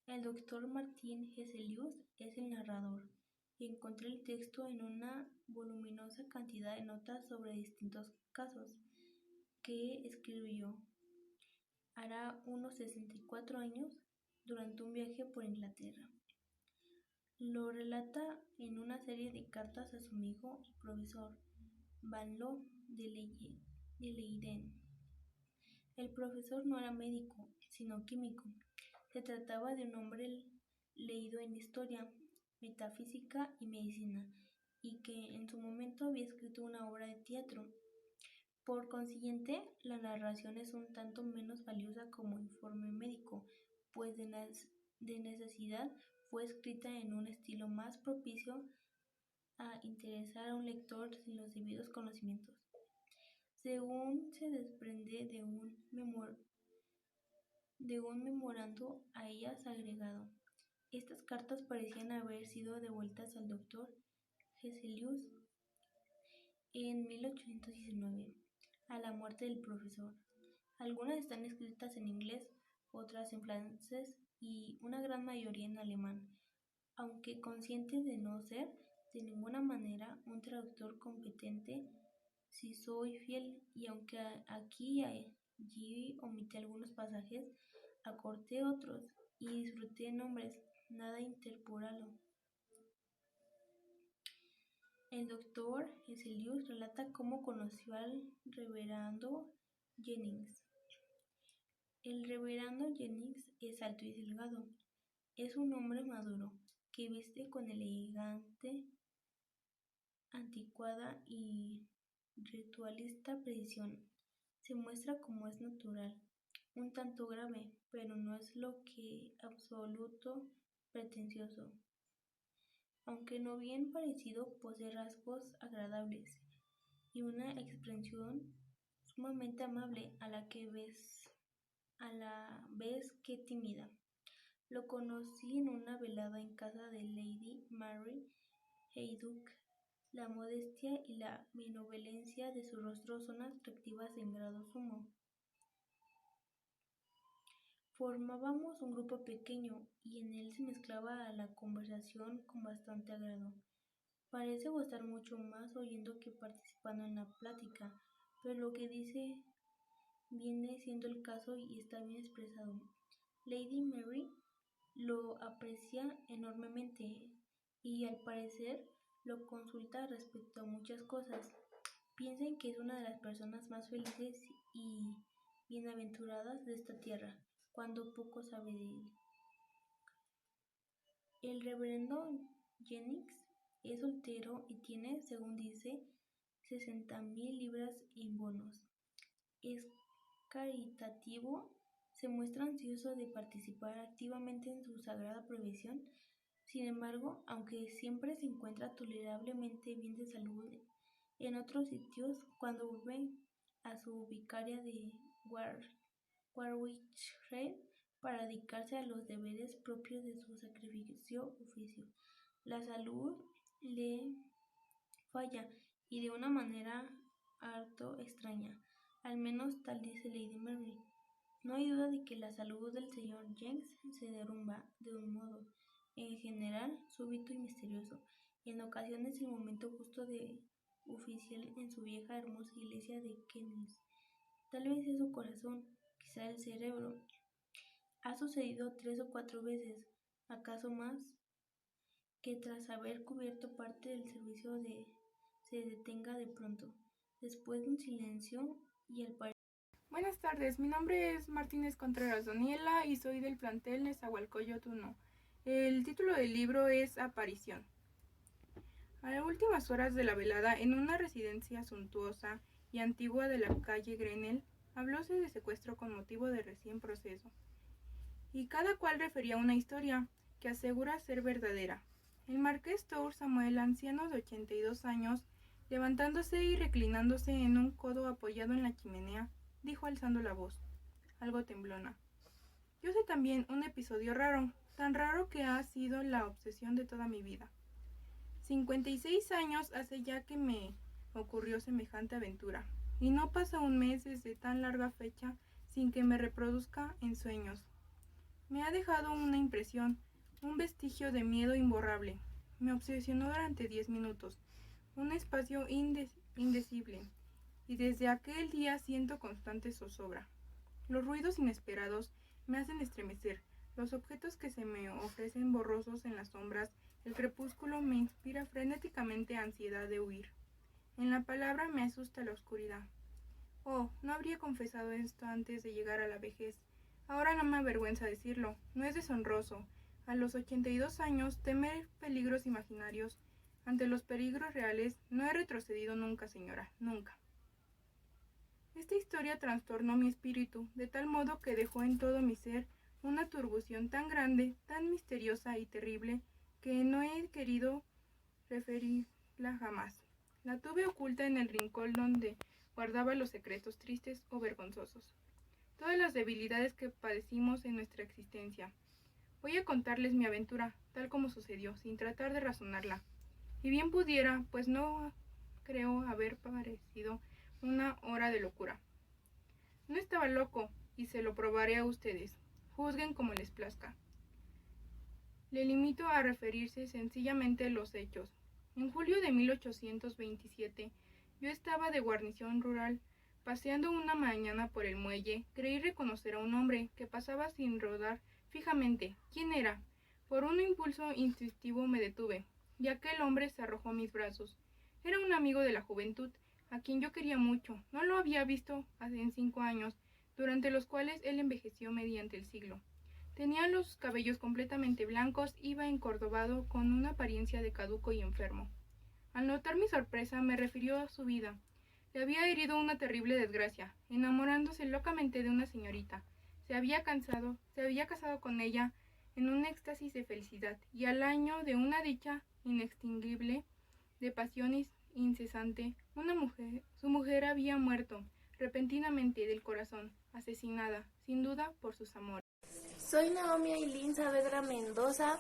El doctor Martin Hesselius es el narrador. Encontré el texto en una voluminosa cantidad de notas sobre distintos casos que escribió hará unos 64 años durante un viaje por Inglaterra. Lo relata en una serie de cartas a su amigo y profesor Van Loo de Leiden. El profesor no era médico, sino químico. Se trataba de un hombre leído en historia, metafísica y medicina, y que en su momento había escrito una obra de teatro. Por consiguiente, la narración es un tanto menos valiosa como informe médico, pues de necesidad fue escrita en un estilo más propicio a interesar a un lector sin los debidos conocimientos. Según se desprende de un memorando a ellas agregado, estas cartas parecían haber sido devueltas al doctor Hesselius en 1819, a la muerte del profesor. Algunas están escritas en inglés, otras en francés y una gran mayoría en alemán, aunque consciente de no ser de ninguna manera un traductor competente, si soy fiel y aunque aquí Allí omité algunos pasajes, acorté otros y disfruté nombres, nada interpolado. El doctor Eselius relata cómo conoció al reverendo Jennings. El reverendo Jennings es alto y delgado. Es un hombre maduro que viste con elegante, anticuada y ritualista precisión. Se muestra como es natural, un tanto grave, pero no es lo que absoluto pretencioso. Aunque no bien parecido, posee rasgos agradables y una expresión sumamente amable a la vez que tímida. Lo conocí en una velada en casa de Lady Mary Haydock. La modestia y la benevolencia de su rostro son atractivas en grado sumo. Formábamos un grupo pequeño y en él se mezclaba la conversación con bastante agrado. Parece gustar mucho más oyendo que participando en la plática, pero lo que dice viene siendo el caso y está bien expresado. Lady Mary lo aprecia enormemente y al parecer lo consulta respecto a muchas cosas. Piensen que es una de las personas más felices y bienaventuradas de esta tierra, cuando poco sabe de él. El reverendo Jennings es soltero y tiene, según dice, 60,000 libras en bonos. Es caritativo, se muestra ansioso de participar activamente en su sagrada profesión. Sin embargo, aunque siempre se encuentra tolerablemente bien de salud en otros sitios, cuando vuelve a su vicaría de Warwickshire para dedicarse a los deberes propios de su sacrificio oficio, la salud le falla y de una manera harto extraña, al menos tal dice Lady Mary. No hay duda de que la salud del señor James se derrumba de un modo, en general, súbito y misterioso, y en ocasiones el momento justo de oficiar en su vieja hermosa iglesia de Kennings. Tal vez es su corazón, quizá el cerebro. Ha sucedido 3 o 4 veces, acaso más, que tras haber cubierto parte del servicio se detenga de pronto, después de un silencio y al parecer. Buenas tardes, mi nombre es Martínez Contreras Daniela y soy del plantel Nezahualcóyotl 1. El título del libro es Aparición. A las últimas horas de la velada, en una residencia suntuosa y antigua de la calle Grenell, hablóse de secuestro con motivo de recién proceso, y cada cual refería una historia que asegura ser verdadera. El marqués Tour Samuel, anciano de 82 años, levantándose y reclinándose en un codo apoyado en la chimenea, dijo alzando la voz, algo temblona: yo sé también un episodio raro, tan raro que ha sido la obsesión de toda mi vida. 56 años hace ya que me ocurrió semejante aventura, y no pasa un mes desde tan larga fecha sin que me reproduzca en sueños. Me ha dejado una impresión, un vestigio de miedo imborrable. Me obsesionó durante 10 minutos, un espacio indecible, y desde aquel día siento constante zozobra. Los ruidos inesperados me hacen estremecer, los objetos que se me ofrecen borrosos en las sombras, el crepúsculo me inspira frenéticamente ansiedad de huir. En la palabra me asusta la oscuridad. Oh, no habría confesado esto antes de llegar a la vejez. Ahora no me avergüenza decirlo, no es deshonroso. A los 82 años, temer peligros imaginarios. Ante los peligros reales, no he retrocedido nunca, señora, nunca. Esta historia trastornó mi espíritu, de tal modo que dejó en todo mi ser una turbución tan grande, tan misteriosa y terrible, que no he querido referirla jamás. La tuve oculta en el rincón donde guardaba los secretos tristes o vergonzosos, todas las debilidades que padecimos en nuestra existencia. Voy a contarles mi aventura, tal como sucedió, sin tratar de razonarla. Y bien pudiera, pues no creo haber parecido una hora de locura. No estaba loco, y se lo probaré a ustedes. Juzguen como les plazca. Le limito a referirse sencillamente los hechos. En julio de 1827, yo estaba de guarnición rural Paseando una mañana por el muelle, creí reconocer a un hombre que pasaba sin rodar fijamente. ¿Quién era? Por un impulso instintivo me detuve, y aquel hombre se arrojó a mis brazos. Era un amigo de la juventud, a quien yo quería mucho. No lo había visto en 5 años, durante los cuales él envejeció mediante el siglo. Tenía los cabellos completamente blancos, iba encorvado con una apariencia de caduco y enfermo. Al notar mi sorpresa, me refirió a su vida. Le había herido una terrible desgracia, enamorándose locamente de una señorita. Se había casado con ella en un éxtasis de felicidad, y al año de una dicha inextinguible, de pasión incesante, su mujer había muerto repentinamente del corazón, asesinada, sin duda, por sus amores. Soy Naomi Ailín Saavedra Mendoza.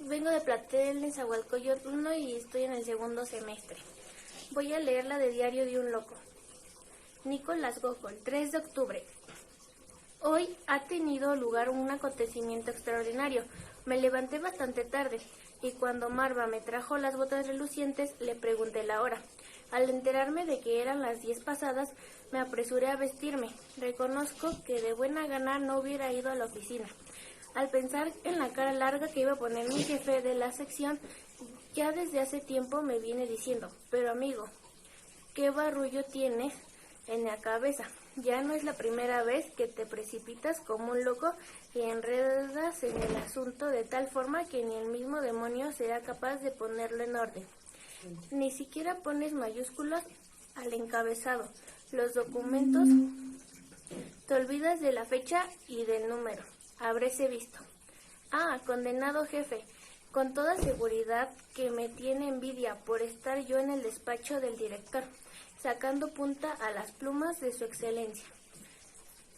Vengo de Platel, Nezahualcóyotl 1 y estoy en el segundo semestre. Voy a leer la de Diario de un Loco. Nicolás Gogol, 3 de octubre. Hoy ha tenido lugar un acontecimiento extraordinario. Me levanté bastante tarde y cuando Marva me trajo las botas relucientes le pregunté la hora. Al enterarme de que eran las 10 pasadas, me apresuré a vestirme. Reconozco que de buena gana no hubiera ido a la oficina. Al pensar en la cara larga que iba a poner mi jefe de la sección, ya desde hace tiempo me viene diciendo, pero amigo, ¿qué barullo tienes en la cabeza? Ya no es la primera vez que te precipitas como un loco y enredas en el asunto de tal forma que ni el mismo demonio será capaz de ponerlo en orden. Ni siquiera pones mayúsculas al encabezado. Los documentos, te olvidas de la fecha y del número. Habrése visto. Ah, condenado jefe, con toda seguridad que me tiene envidia por estar yo en el despacho del director, sacando punta a las plumas de su excelencia.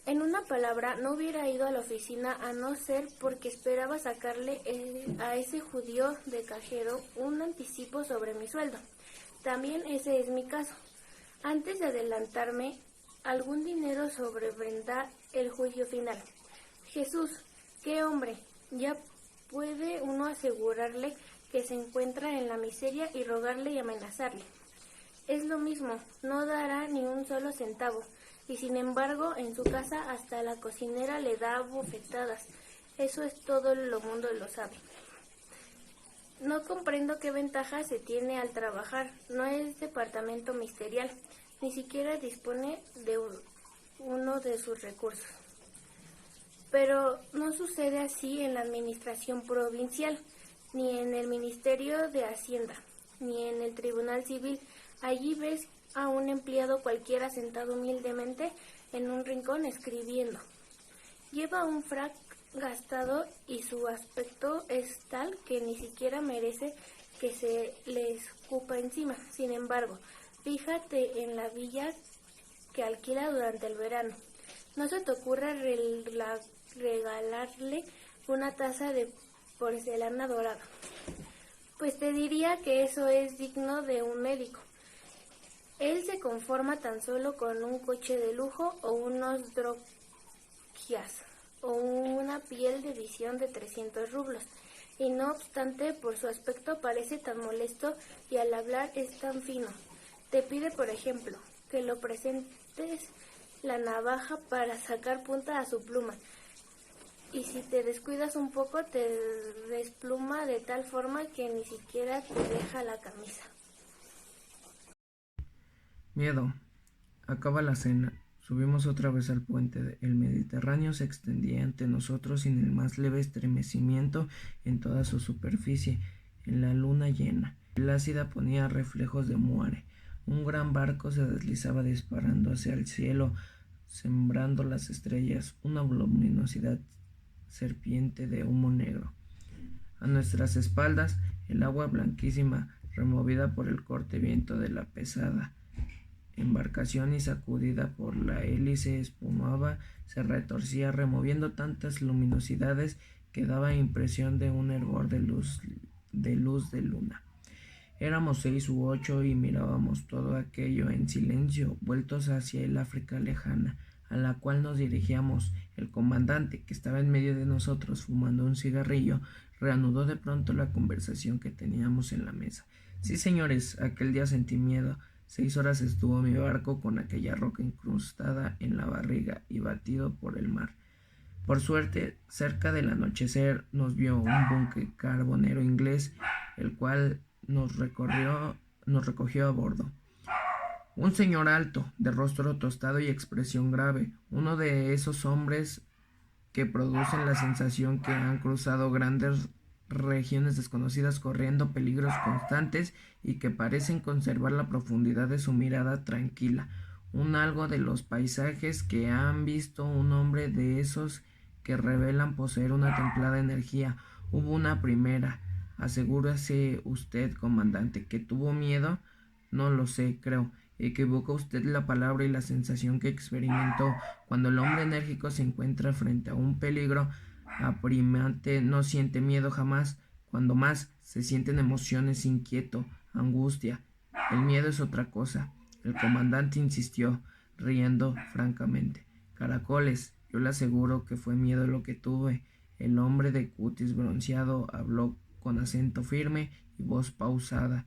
En una palabra, no hubiera ido a la oficina a no ser porque esperaba sacarle a ese judío de cajero un anticipo sobre mi sueldo. También ese es mi caso. Antes de adelantarme, algún dinero sobrevendrá el juicio final. Jesús, qué hombre, ya puede uno asegurarle que se encuentra en la miseria y rogarle y amenazarle. Es lo mismo, no dará ni un solo centavo. Y sin embargo, en su casa hasta la cocinera le da bofetadas. Eso es todo, el mundo lo sabe. No comprendo qué ventaja se tiene al trabajar. No es departamento ministerial, ni siquiera dispone de uno de sus recursos. Pero no sucede así en la administración provincial, ni en el Ministerio de Hacienda, ni en el Tribunal Civil. Allí ves a un empleado cualquiera sentado humildemente en un rincón escribiendo. Lleva un frac gastado y su aspecto es tal que ni siquiera merece que se le escupa encima. Sin embargo, fíjate en la villa que alquila durante el verano. No se te ocurra regalarle una taza de porcelana dorada, pues te diría que eso es digno de un médico. Él se conforma tan solo con un coche de lujo o unos drogias o una piel de visión de 300 rublos, y no obstante por su aspecto parece tan molesto y al hablar es tan fino. Te pide, por ejemplo, que lo presentes la navaja para sacar punta a su pluma, y si te descuidas un poco te despluma de tal forma que ni siquiera te deja la camisa. Miedo. Acaba la cena. Subimos otra vez al puente. El Mediterráneo se extendía ante nosotros sin el más leve estremecimiento en toda su superficie. En la luna llena, plácida, ponía reflejos de muere. Un gran barco se deslizaba disparando hacia el cielo, sembrando las estrellas, una voluminosidad serpiente de humo negro. A nuestras espaldas, el agua blanquísima, removida por el corte viento de la pesada embarcación y sacudida por la hélice, espumaba, se retorcía, removiendo tantas luminosidades que daba impresión de un hervor de luz de luna. Éramos 6 u 8 y mirábamos todo aquello en silencio, vueltos hacia el África lejana, a la cual nos dirigíamos. El comandante, que estaba en medio de nosotros fumando un cigarrillo, reanudó de pronto la conversación que teníamos en la mesa. Sí, señores, aquel día sentí miedo. 6 horas estuvo mi barco con aquella roca incrustada en la barriga y batido por el mar. Por suerte, cerca del anochecer nos vio un buque carbonero inglés, el cual nos recogió a bordo. Un señor alto, de rostro tostado y expresión grave, uno de esos hombres que producen la sensación que han cruzado grandes regiones desconocidas corriendo peligros constantes y que parecen conservar la profundidad de su mirada tranquila, un algo de los paisajes que han visto, un hombre de esos que revelan poseer una templada energía. Hubo una primera. Asegúrese usted, comandante, que tuvo miedo. No lo sé, creo. Equivoca usted la palabra y la sensación que experimentó. Cuando el hombre enérgico se encuentra frente a un peligro apremiante, no siente miedo jamás. Cuando más se sienten emociones, inquieto, angustia. El miedo es otra cosa. El comandante insistió, riendo francamente. Caracoles, yo le aseguro que fue miedo lo que tuve. El hombre de cutis bronceado habló con acento firme y voz pausada.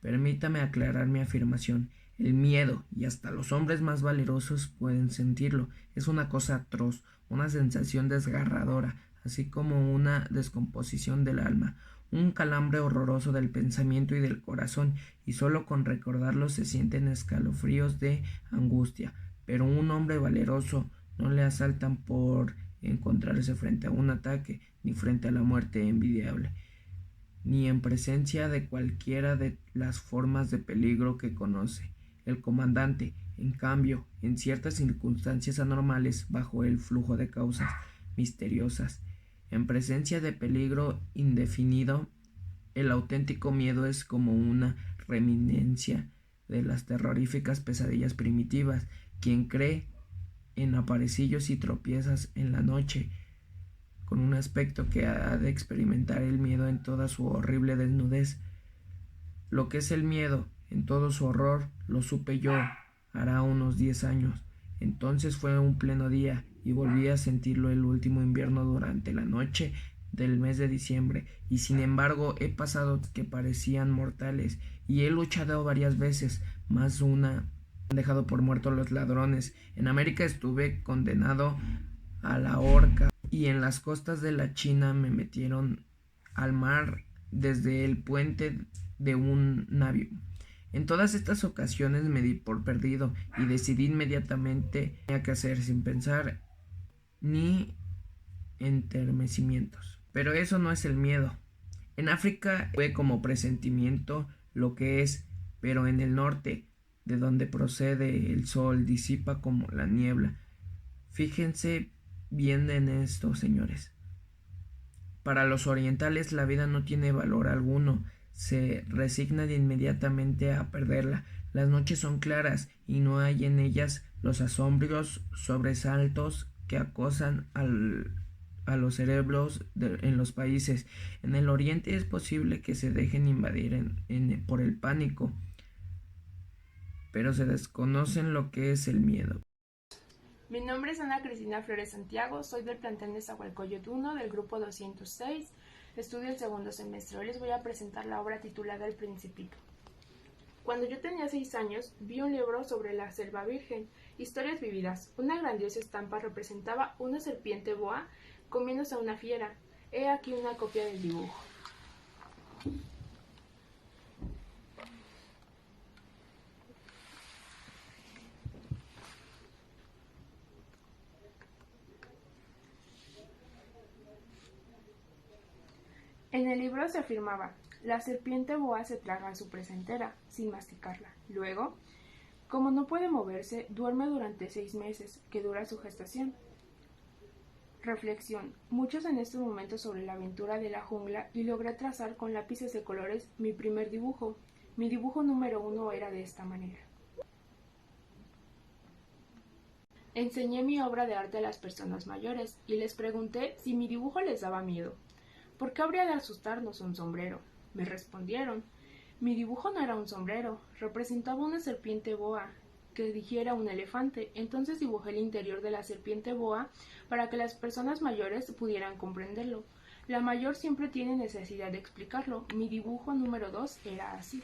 Permítame aclarar mi afirmación. El miedo, y hasta los hombres más valerosos pueden sentirlo, es una cosa atroz, una sensación desgarradora, así como una descomposición del alma, un calambre horroroso del pensamiento y del corazón, y solo con recordarlo se sienten escalofríos de angustia. Pero un hombre valeroso no le asaltan por encontrarse frente a un ataque, ni frente a la muerte envidiable, ni en presencia de cualquiera de las formas de peligro que conoce. El comandante, en cambio, en ciertas circunstancias anormales, bajo el flujo de causas misteriosas, en presencia de peligro indefinido, el auténtico miedo es como una reminiscencia de las terroríficas pesadillas primitivas. Quien cree en aparecillos y tropiezas en la noche, con un aspecto que ha de experimentar el miedo en toda su horrible desnudez. Lo que es el miedo en todo su horror lo supe yo hará unos 10 años. Entonces fue un pleno día y volví a sentirlo el último invierno durante la noche del mes de diciembre, y sin embargo he pasado que parecían mortales y he luchado varias veces, más una han dejado por muerto los ladrones. En América estuve condenado a la horca y en las costas de la China me metieron al mar desde el puente de un navío. En todas estas ocasiones me di por perdido y decidí inmediatamente qué hacer sin pensar ni entermecimientos. Pero eso no es el miedo. En África fue como presentimiento lo que es, pero en el norte, de donde procede el sol, disipa como la niebla. Fíjense bien en esto, señores. Para los orientales la vida no tiene valor alguno. Se resignan inmediatamente a perderla. Las noches son claras y no hay en ellas los asombrios sobresaltos que acosan a los cerebros en los países. En el oriente es posible que se dejen invadir por el pánico, pero se desconocen lo que es el miedo. Mi nombre es Ana Cristina Flores Santiago, soy del plantel de Nezahualcóyotl 1 del grupo 206. Estudio el segundo semestre. Hoy les voy a presentar la obra titulada El Principito. Cuando yo tenía 6 años, vi un libro sobre la selva virgen, historias vividas. Una grandiosa estampa representaba una serpiente boa comiéndose a una fiera. He aquí una copia del dibujo. En el libro se afirmaba: la serpiente boa se traga a su presa entera, sin masticarla. Luego, como no puede moverse, duerme durante 6 meses, que dura su gestación. Reflexión: muchos en este momento sobre la aventura de la jungla y logré trazar con lápices de colores mi primer dibujo. Mi dibujo número 1 era de esta manera. Enseñé mi obra de arte a las personas mayores y les pregunté si mi dibujo les daba miedo. ¿Por qué habría de asustarnos un sombrero? Me respondieron: mi dibujo no era un sombrero, representaba una serpiente boa que digiera un elefante. Entonces dibujé el interior de la serpiente boa para que las personas mayores pudieran comprenderlo. La mayor siempre tiene necesidad de explicarlo. Mi dibujo número 2 era así.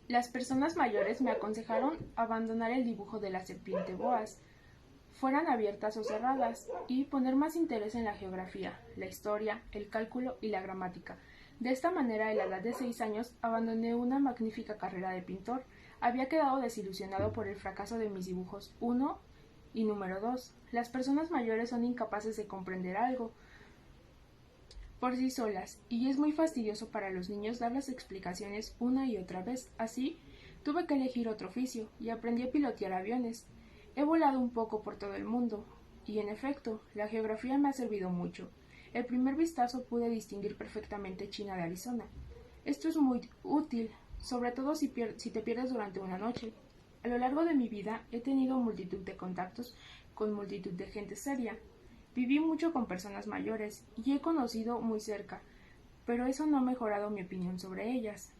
Las personas mayores me aconsejaron abandonar el dibujo de la serpiente boas, fueran abiertas o cerradas, y poner más interés en la geografía, la historia, el cálculo y la gramática. De esta manera, a la edad de 6 años, abandoné una magnífica carrera de pintor. Había quedado desilusionado por el fracaso de mis dibujos 1 y número 2. Las personas mayores son incapaces de comprender algo por sí solas, y es muy fastidioso para los niños dar las explicaciones una y otra vez. Así, tuve que elegir otro oficio, y aprendí a pilotear aviones. He volado un poco por todo el mundo, y en efecto, la geografía me ha servido mucho. El primer vistazo pude distinguir perfectamente China de Arizona. Esto es muy útil, sobre todo si te pierdes durante una noche. A lo largo de mi vida he tenido multitud de contactos con multitud de gente seria. Viví mucho con personas mayores y he conocido muy cerca, pero eso no ha mejorado mi opinión sobre ellas.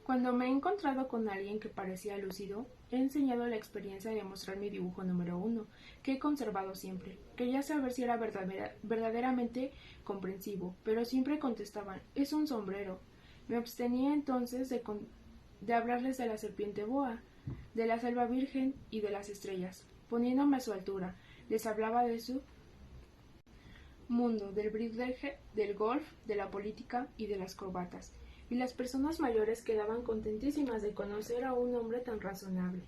Cuando me he encontrado con alguien que parecía lúcido, he enseñado la experiencia de mostrar mi dibujo número 1, que he conservado siempre. Quería saber si era verdaderamente comprensivo, pero siempre contestaban, es un sombrero. Me abstenía entonces de hablarles de la serpiente boa, de la selva virgen y de las estrellas. Poniéndome a su altura, les hablaba de su mundo, del bridge, del golf, de la política y de las corbatas. Y las personas mayores quedaban contentísimas de conocer a un hombre tan razonable.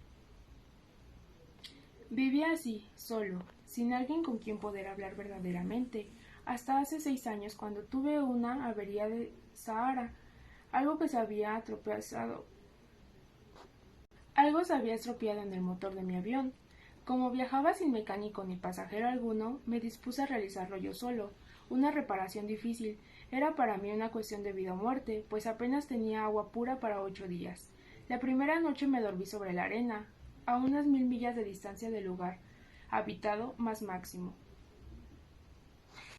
Vivía así, solo, sin alguien con quien poder hablar verdaderamente, hasta hace 6 años cuando tuve una avería de Sahara, algo se había estropeado en el motor de mi avión. Como viajaba sin mecánico ni pasajero alguno, me dispuse a realizarlo yo solo. Una reparación difícil. Era para mí una cuestión de vida o muerte, pues apenas tenía agua pura para 8 días. La primera noche me dormí sobre la arena, a unas 1000 millas de distancia del lugar habitado más máximo.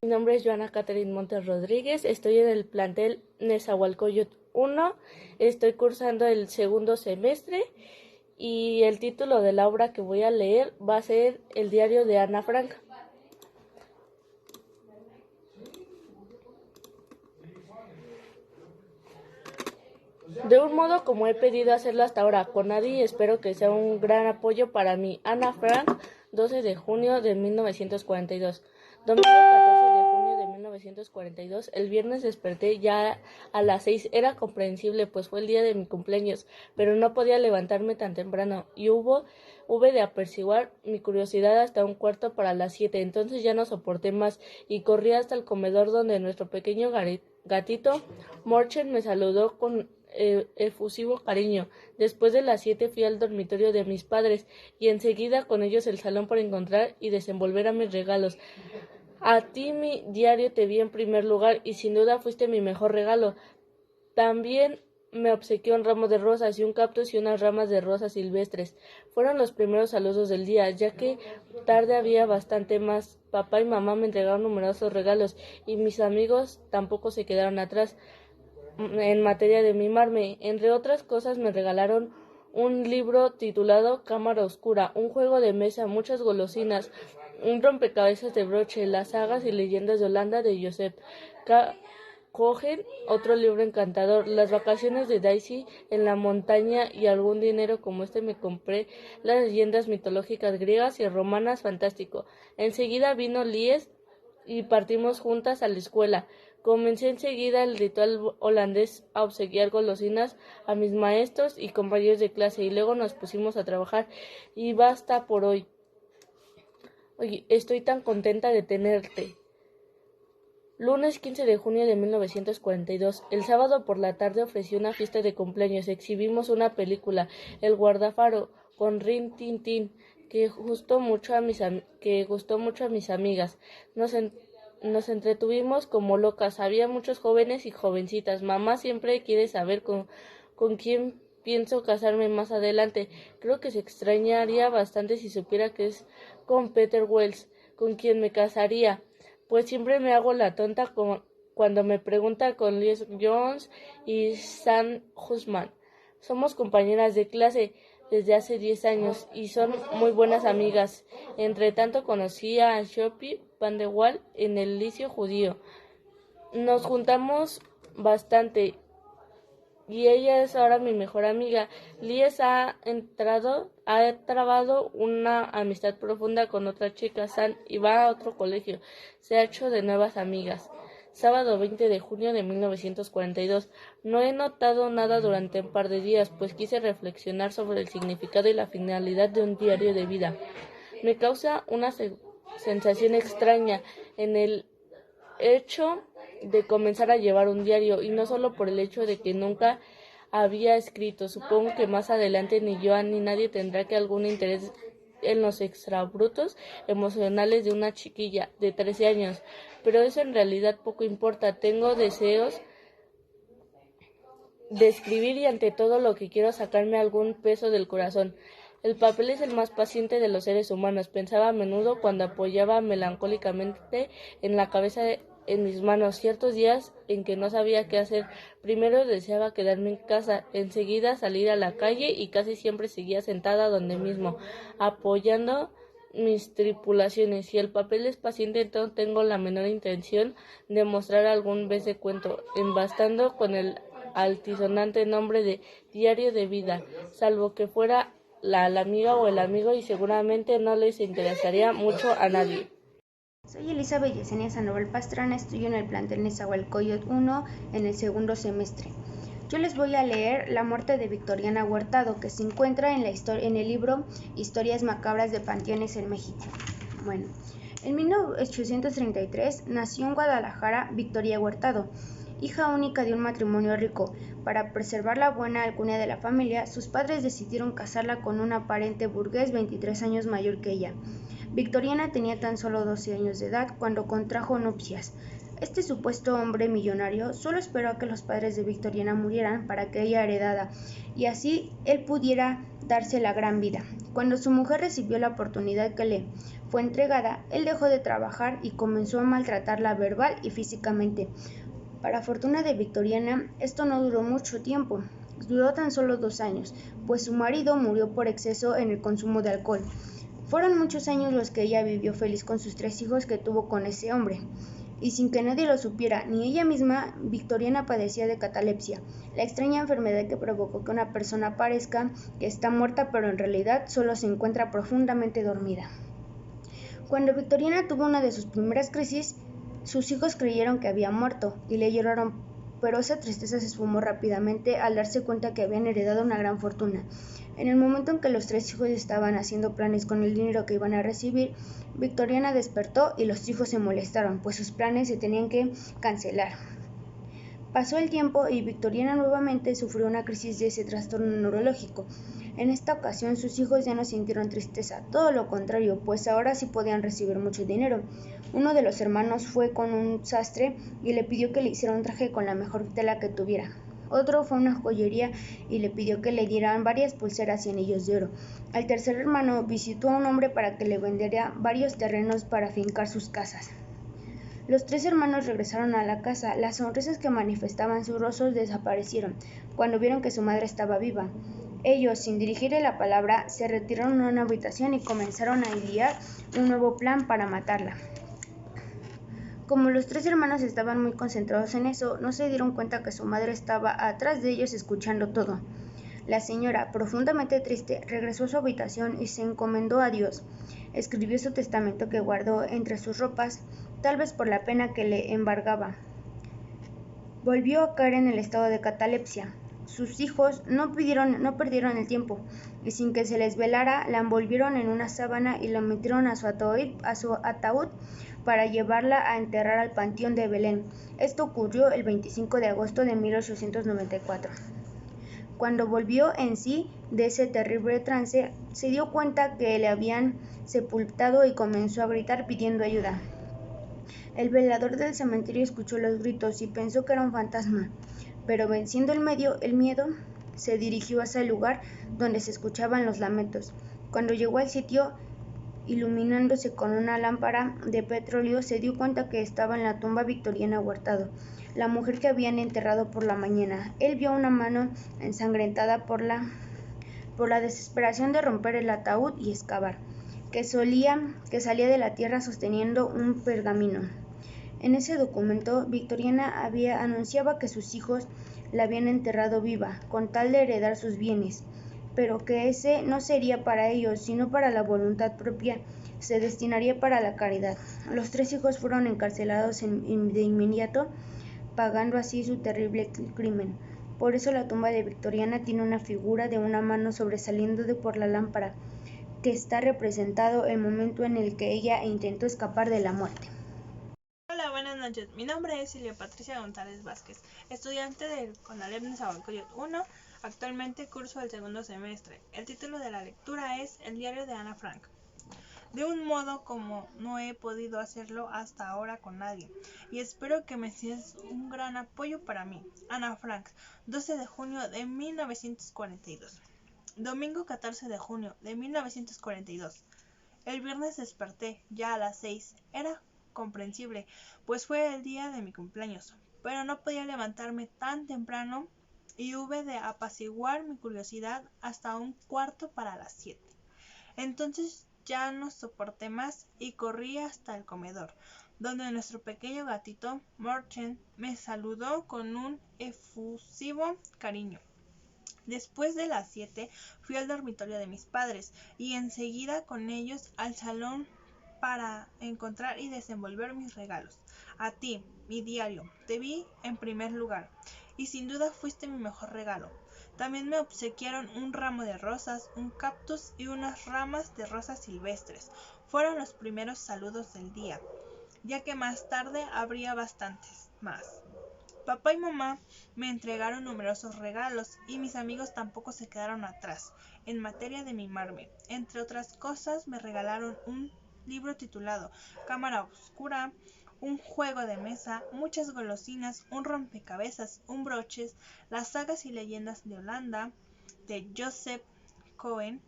Mi nombre es Joana Catherine Montes Rodríguez, estoy en el plantel Nezahualcóyotl 1, estoy cursando el segundo semestre y el título de la obra que voy a leer va a ser El diario de Ana Frank. De un modo como he pedido hacerlo hasta ahora, con nadie, y espero que sea un gran apoyo para mí. Ana Frank, 12 de junio de 1942. Domingo 14 de junio de 1942. El viernes desperté ya a las 6. Era comprensible, pues fue el día de mi cumpleaños, pero no podía levantarme tan temprano, y hube de apercibir mi curiosidad hasta un cuarto para las 7. Entonces ya no soporté más, y corrí hasta el comedor donde nuestro pequeño gatito Morchen me saludó con efusivo cariño. Después de las 7 fui al dormitorio de mis padres y enseguida con ellos al salón para encontrar y desenvolver a mis regalos. A ti, mi diario, te vi en primer lugar y sin duda fuiste mi mejor regalo. También me obsequió un ramo de rosas y un cactus y unas ramas de rosas silvestres. Fueron los primeros saludos del día, ya que tarde había bastante más. Papá y mamá me entregaron numerosos regalos y mis amigos tampoco se quedaron atrás en materia de mimarme. Entre otras cosas me regalaron un libro titulado Cámara Oscura, un juego de mesa, muchas golosinas, un rompecabezas de broche, las sagas y leyendas de Holanda de Joseph Cohen, otro libro encantador, las vacaciones de Daisy en la montaña y algún dinero como me compré las leyendas mitológicas griegas y romanas, fantástico. Enseguida vino Lies y partimos juntas a la escuela. Comencé enseguida el ritual holandés a obsequiar golosinas a mis maestros y compañeros de clase y luego nos pusimos a trabajar y basta por hoy. Oye, estoy tan contenta de tenerte. Lunes 15 de junio de 1942. El sábado por la tarde ofrecí una fiesta de cumpleaños. Exhibimos una película, El guardafaro, con Rin Tin Tin, que gustó mucho a mis amigas. Nos entretuvimos como locas. Había muchos jóvenes y jovencitas. Mamá siempre quiere saber con quién pienso casarme más adelante. Creo que se extrañaría bastante si supiera que es con Peter Wells, con quien me casaría. Pues siempre me hago la tonta cuando me pregunta con Liz Jones y Sam Hussman. Somos compañeras de clase desde hace 10 años y son muy buenas amigas. Entre tanto conocí a Sophie Van de Waal en el liceo judío. Nos juntamos bastante y ella es ahora mi mejor amiga. Lies ha trabado una amistad profunda con otra chica, San, y va a otro colegio. Se ha hecho de nuevas amigas. Sábado 20 de junio de 1942. No he notado nada durante un par de días, pues quise reflexionar sobre el significado y la finalidad de un diario de vida. Me causa una sensación extraña en el hecho de comenzar a llevar un diario, y no solo por el hecho de que nunca había escrito. Supongo que más adelante ni yo ni nadie tendrá que algún interés en los extrabrutos emocionales de una chiquilla de 13 años, pero eso en realidad poco importa. Tengo deseos de escribir y ante todo lo que quiero sacarme algún peso del corazón. El papel es el más paciente de los seres humanos, pensaba a menudo cuando apoyaba melancólicamente en la cabeza en mis manos ciertos días en que no sabía qué hacer. Primero deseaba quedarme en casa, enseguida salir a la calle y casi siempre seguía sentada donde mismo, apoyando mis tripulaciones. Si el papel es paciente, no tengo la menor intención de mostrar algún vez de cuento, embastando con el altisonante nombre de diario de vida, salvo que fuera la amiga o el amigo, y seguramente no les interesaría mucho a nadie. Soy Elizabeth Yesenia Sandoval Pastrana, estudio en el plantel Nezahualcóyotl 1 en el segundo semestre. Yo les voy a leer La muerte de Victoriana Huertado, que se encuentra en el libro Historias macabras de Panteones en México. Bueno, en 1833 nació en Guadalajara Victoria Huertado, hija única de un matrimonio rico. Para preservar la buena alcurnia de la familia, sus padres decidieron casarla con un aparente burgués 23 años mayor que ella. Victoriana tenía tan solo 12 años de edad cuando contrajo nupcias. Este supuesto hombre millonario solo esperó a que los padres de Victoriana murieran para que ella heredara, y así él pudiera darse la gran vida. Cuando su mujer recibió la oportunidad que le fue entregada, él dejó de trabajar y comenzó a maltratarla verbal y físicamente. Para fortuna de Victoriana, esto no duró mucho tiempo, duró tan solo 2 años, pues su marido murió por exceso en el consumo de alcohol. Fueron muchos años los que ella vivió feliz con sus 3 hijos que tuvo con ese hombre, y sin que nadie lo supiera, ni ella misma, Victoriana padecía de catalepsia, la extraña enfermedad que provocó que una persona parezca que está muerta, pero en realidad solo se encuentra profundamente dormida. Cuando Victoriana tuvo una de sus primeras crisis, sus hijos creyeron que había muerto y le lloraron, pero esa tristeza se esfumó rápidamente al darse cuenta que habían heredado una gran fortuna. En el momento en que los 3 hijos estaban haciendo planes con el dinero que iban a recibir, Victoriana despertó y los hijos se molestaron, pues sus planes se tenían que cancelar. Pasó el tiempo y Victoriana nuevamente sufrió una crisis de ese trastorno neurológico. En esta ocasión sus hijos ya no sintieron tristeza, todo lo contrario, pues ahora sí podían recibir mucho dinero. Uno de los hermanos fue con un sastre y le pidió que le hiciera un traje con la mejor tela que tuviera. Otro fue a una joyería y le pidió que le dieran varias pulseras y anillos de oro. El tercer hermano visitó a un hombre para que le vendiera varios terrenos para fincar sus casas. Los 3 hermanos regresaron a la casa. Las sonrisas que manifestaban sus rostros desaparecieron cuando vieron que su madre estaba viva. Ellos, sin dirigirle la palabra, se retiraron a una habitación y comenzaron a idear un nuevo plan para matarla. Como los 3 hermanos estaban muy concentrados en eso, no se dieron cuenta que su madre estaba atrás de ellos escuchando todo. La señora, profundamente triste, regresó a su habitación y se encomendó a Dios. Escribió su testamento que guardó entre sus ropas, tal vez por la pena que le embargaba. Volvió a caer en el estado de catalepsia. Sus hijos no perdieron el tiempo, y sin que se les velara, la envolvieron en una sábana y la metieron a su ataúd para llevarla a enterrar al Panteón de Belén. Esto ocurrió el 25 de agosto de 1894. Cuando volvió en sí de ese terrible trance, se dio cuenta que le habían sepultado y comenzó a gritar pidiendo ayuda. El velador del cementerio escuchó los gritos y pensó que era un fantasma, pero venciendo el miedo, se dirigió hacia el lugar donde se escuchaban los lamentos. Cuando llegó al sitio, iluminándose con una lámpara de petróleo, se dio cuenta que estaba en la tumba Victoriana Huertado, la mujer que habían enterrado por la mañana. Él vio una mano ensangrentada por la desesperación de romper el ataúd y excavar, que salía de la tierra sosteniendo un pergamino. En ese documento, Victoriana anunciaba que sus hijos la habían enterrado viva, con tal de heredar sus bienes, pero que ese no sería para ellos, sino para la voluntad propia, se destinaría para la caridad. Los 3 hijos fueron encarcelados de inmediato, pagando así su terrible crimen. Por eso la tumba de Victoriana tiene una figura de una mano sobresaliendo de por la lámpara, que está representado el momento en el que ella intentó escapar de la muerte. Hola, buenas noches. Mi nombre es Silvia Patricia González Vázquez, estudiante del CONALEP Nezahualcóyotl 1. Actualmente curso el segundo semestre. El título de la lectura es El diario de Ana Frank. De un modo como no he podido hacerlo hasta ahora con nadie, y espero que me seas un gran apoyo para mí. Ana Frank, 12 de junio de 1942. Domingo 14 de junio de 1942. El viernes desperté ya a las 6. Era comprensible, pues fue el día de mi cumpleaños, pero no podía levantarme tan temprano y hube de apaciguar mi curiosidad hasta un cuarto para las 7. Entonces ya no soporté más y corrí hasta el comedor, donde nuestro pequeño gatito, Morchen, me saludó con un efusivo cariño. Después de las 7 fui al dormitorio de mis padres y enseguida con ellos al salón para encontrar y desenvolver mis regalos. A ti, mi diario, te vi en primer lugar y sin duda fuiste mi mejor regalo. También me obsequiaron un ramo de rosas, un cactus y unas ramas de rosas silvestres. Fueron los primeros saludos del día, ya que más tarde habría bastantes más. Papá y mamá me entregaron numerosos regalos y mis amigos tampoco se quedaron atrás en materia de mimarme. Entre otras cosas me regalaron un libro titulado Cámara Oscura, un juego de mesa, muchas golosinas, un rompecabezas, un broches, las sagas y leyendas de Holanda de Joseph Cohen,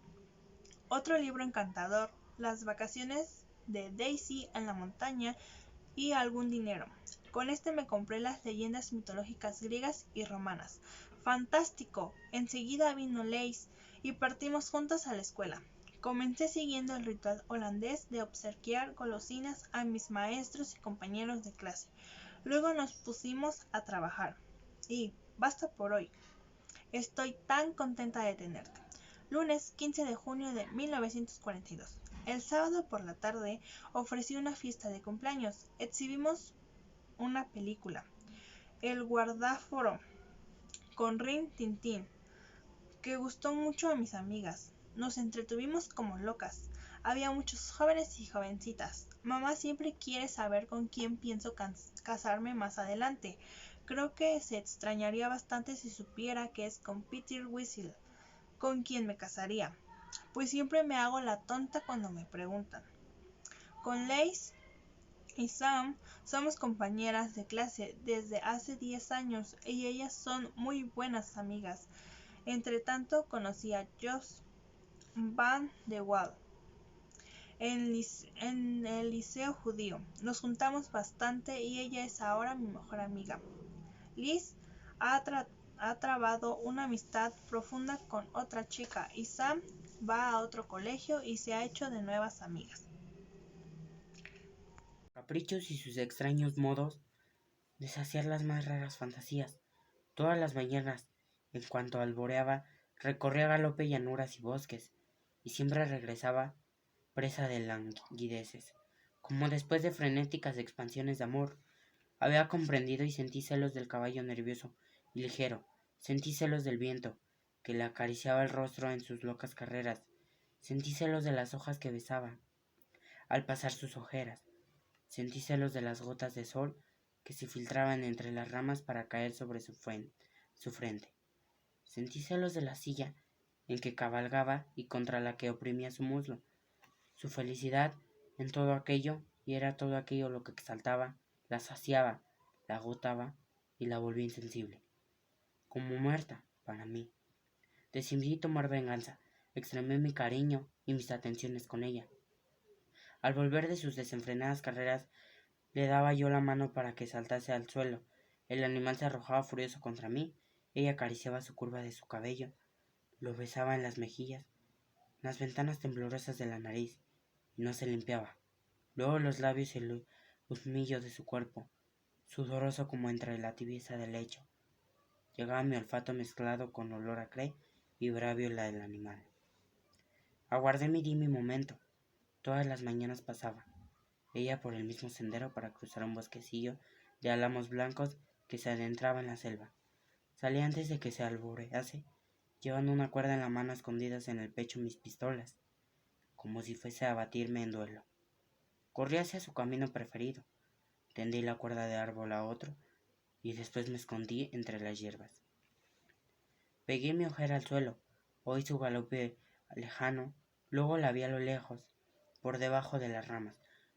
otro libro encantador, las vacaciones de Daisy en la montaña y algún dinero. Con este me compré las leyendas mitológicas griegas y romanas. ¡Fantástico! Enseguida vino Leis y partimos juntos a la escuela. Comencé siguiendo el ritual holandés de obsequiar golosinas a mis maestros y compañeros de clase. Luego nos pusimos a trabajar. Y basta por hoy. Estoy tan contenta de tenerte. Lunes 15 de junio de 1942. El sábado por la tarde ofrecí una fiesta de cumpleaños. Exhibimos una película, El guardáforo, con Rin Tin Tin, que gustó mucho a mis amigas. Nos entretuvimos como locas. Había muchos jóvenes y jovencitas. Mamá siempre quiere saber con quién pienso casarme más adelante. Creo que se extrañaría bastante si supiera que es con Peter Whistle con quien me casaría, pues siempre me hago la tonta cuando me preguntan. Con Leis y Sam somos compañeras de clase desde hace 10 años y ellas son muy buenas amigas. Entre tanto conocí a Jos Van de Waal en el liceo judío. Nos juntamos bastante y ella es ahora mi mejor amiga. Liz ha trabado una amistad profunda con otra chica y Sam va a otro colegio y se ha hecho de nuevas amigas. Caprichos y sus extraños modos de saciar las más raras fantasías. Todas las mañanas, en cuanto alboreaba, recorría a galope llanuras y bosques, y siempre regresaba presa de languideces. Como después de frenéticas expansiones de amor, había comprendido y sentí celos del caballo nervioso y ligero, sentí celos del viento, que le acariciaba el rostro en sus locas carreras, sentí celos de las hojas que besaba al pasar sus ojeras, sentí celos de las gotas de sol que se filtraban entre las ramas para caer sobre su frente. Sentí celos de la silla en que cabalgaba y contra la que oprimía su muslo. Su felicidad en todo aquello, y era todo aquello lo que exaltaba, la saciaba, la agotaba y la volvía insensible. Como muerta, para mí. Decidí tomar venganza, extremé mi cariño y mis atenciones con ella. Al volver de sus desenfrenadas carreras, le daba yo la mano para que saltase al suelo. El animal se arrojaba furioso contra mí. Ella acariciaba su curva de su cabello, lo besaba en las mejillas, en las ventanas temblorosas de la nariz, y no se limpiaba. Luego los labios y el humillo de su cuerpo, sudoroso como entre la tibieza del lecho. Llegaba mi olfato mezclado con olor a cray y braviola del animal. Aguardé mi momento. Todas las mañanas pasaba ella por el mismo sendero para cruzar un bosquecillo de álamos blancos que se adentraba en la selva. Salí antes de que se alborease, llevando una cuerda en la mano, escondidas en el pecho mis pistolas, como si fuese a batirme en duelo. Corrí hacia su camino preferido, tendí la cuerda de árbol a otro y después me escondí entre las hierbas. Pegué mi ojera al suelo, oí su galope lejano, luego la vi a lo lejos, por debajo de las ramas,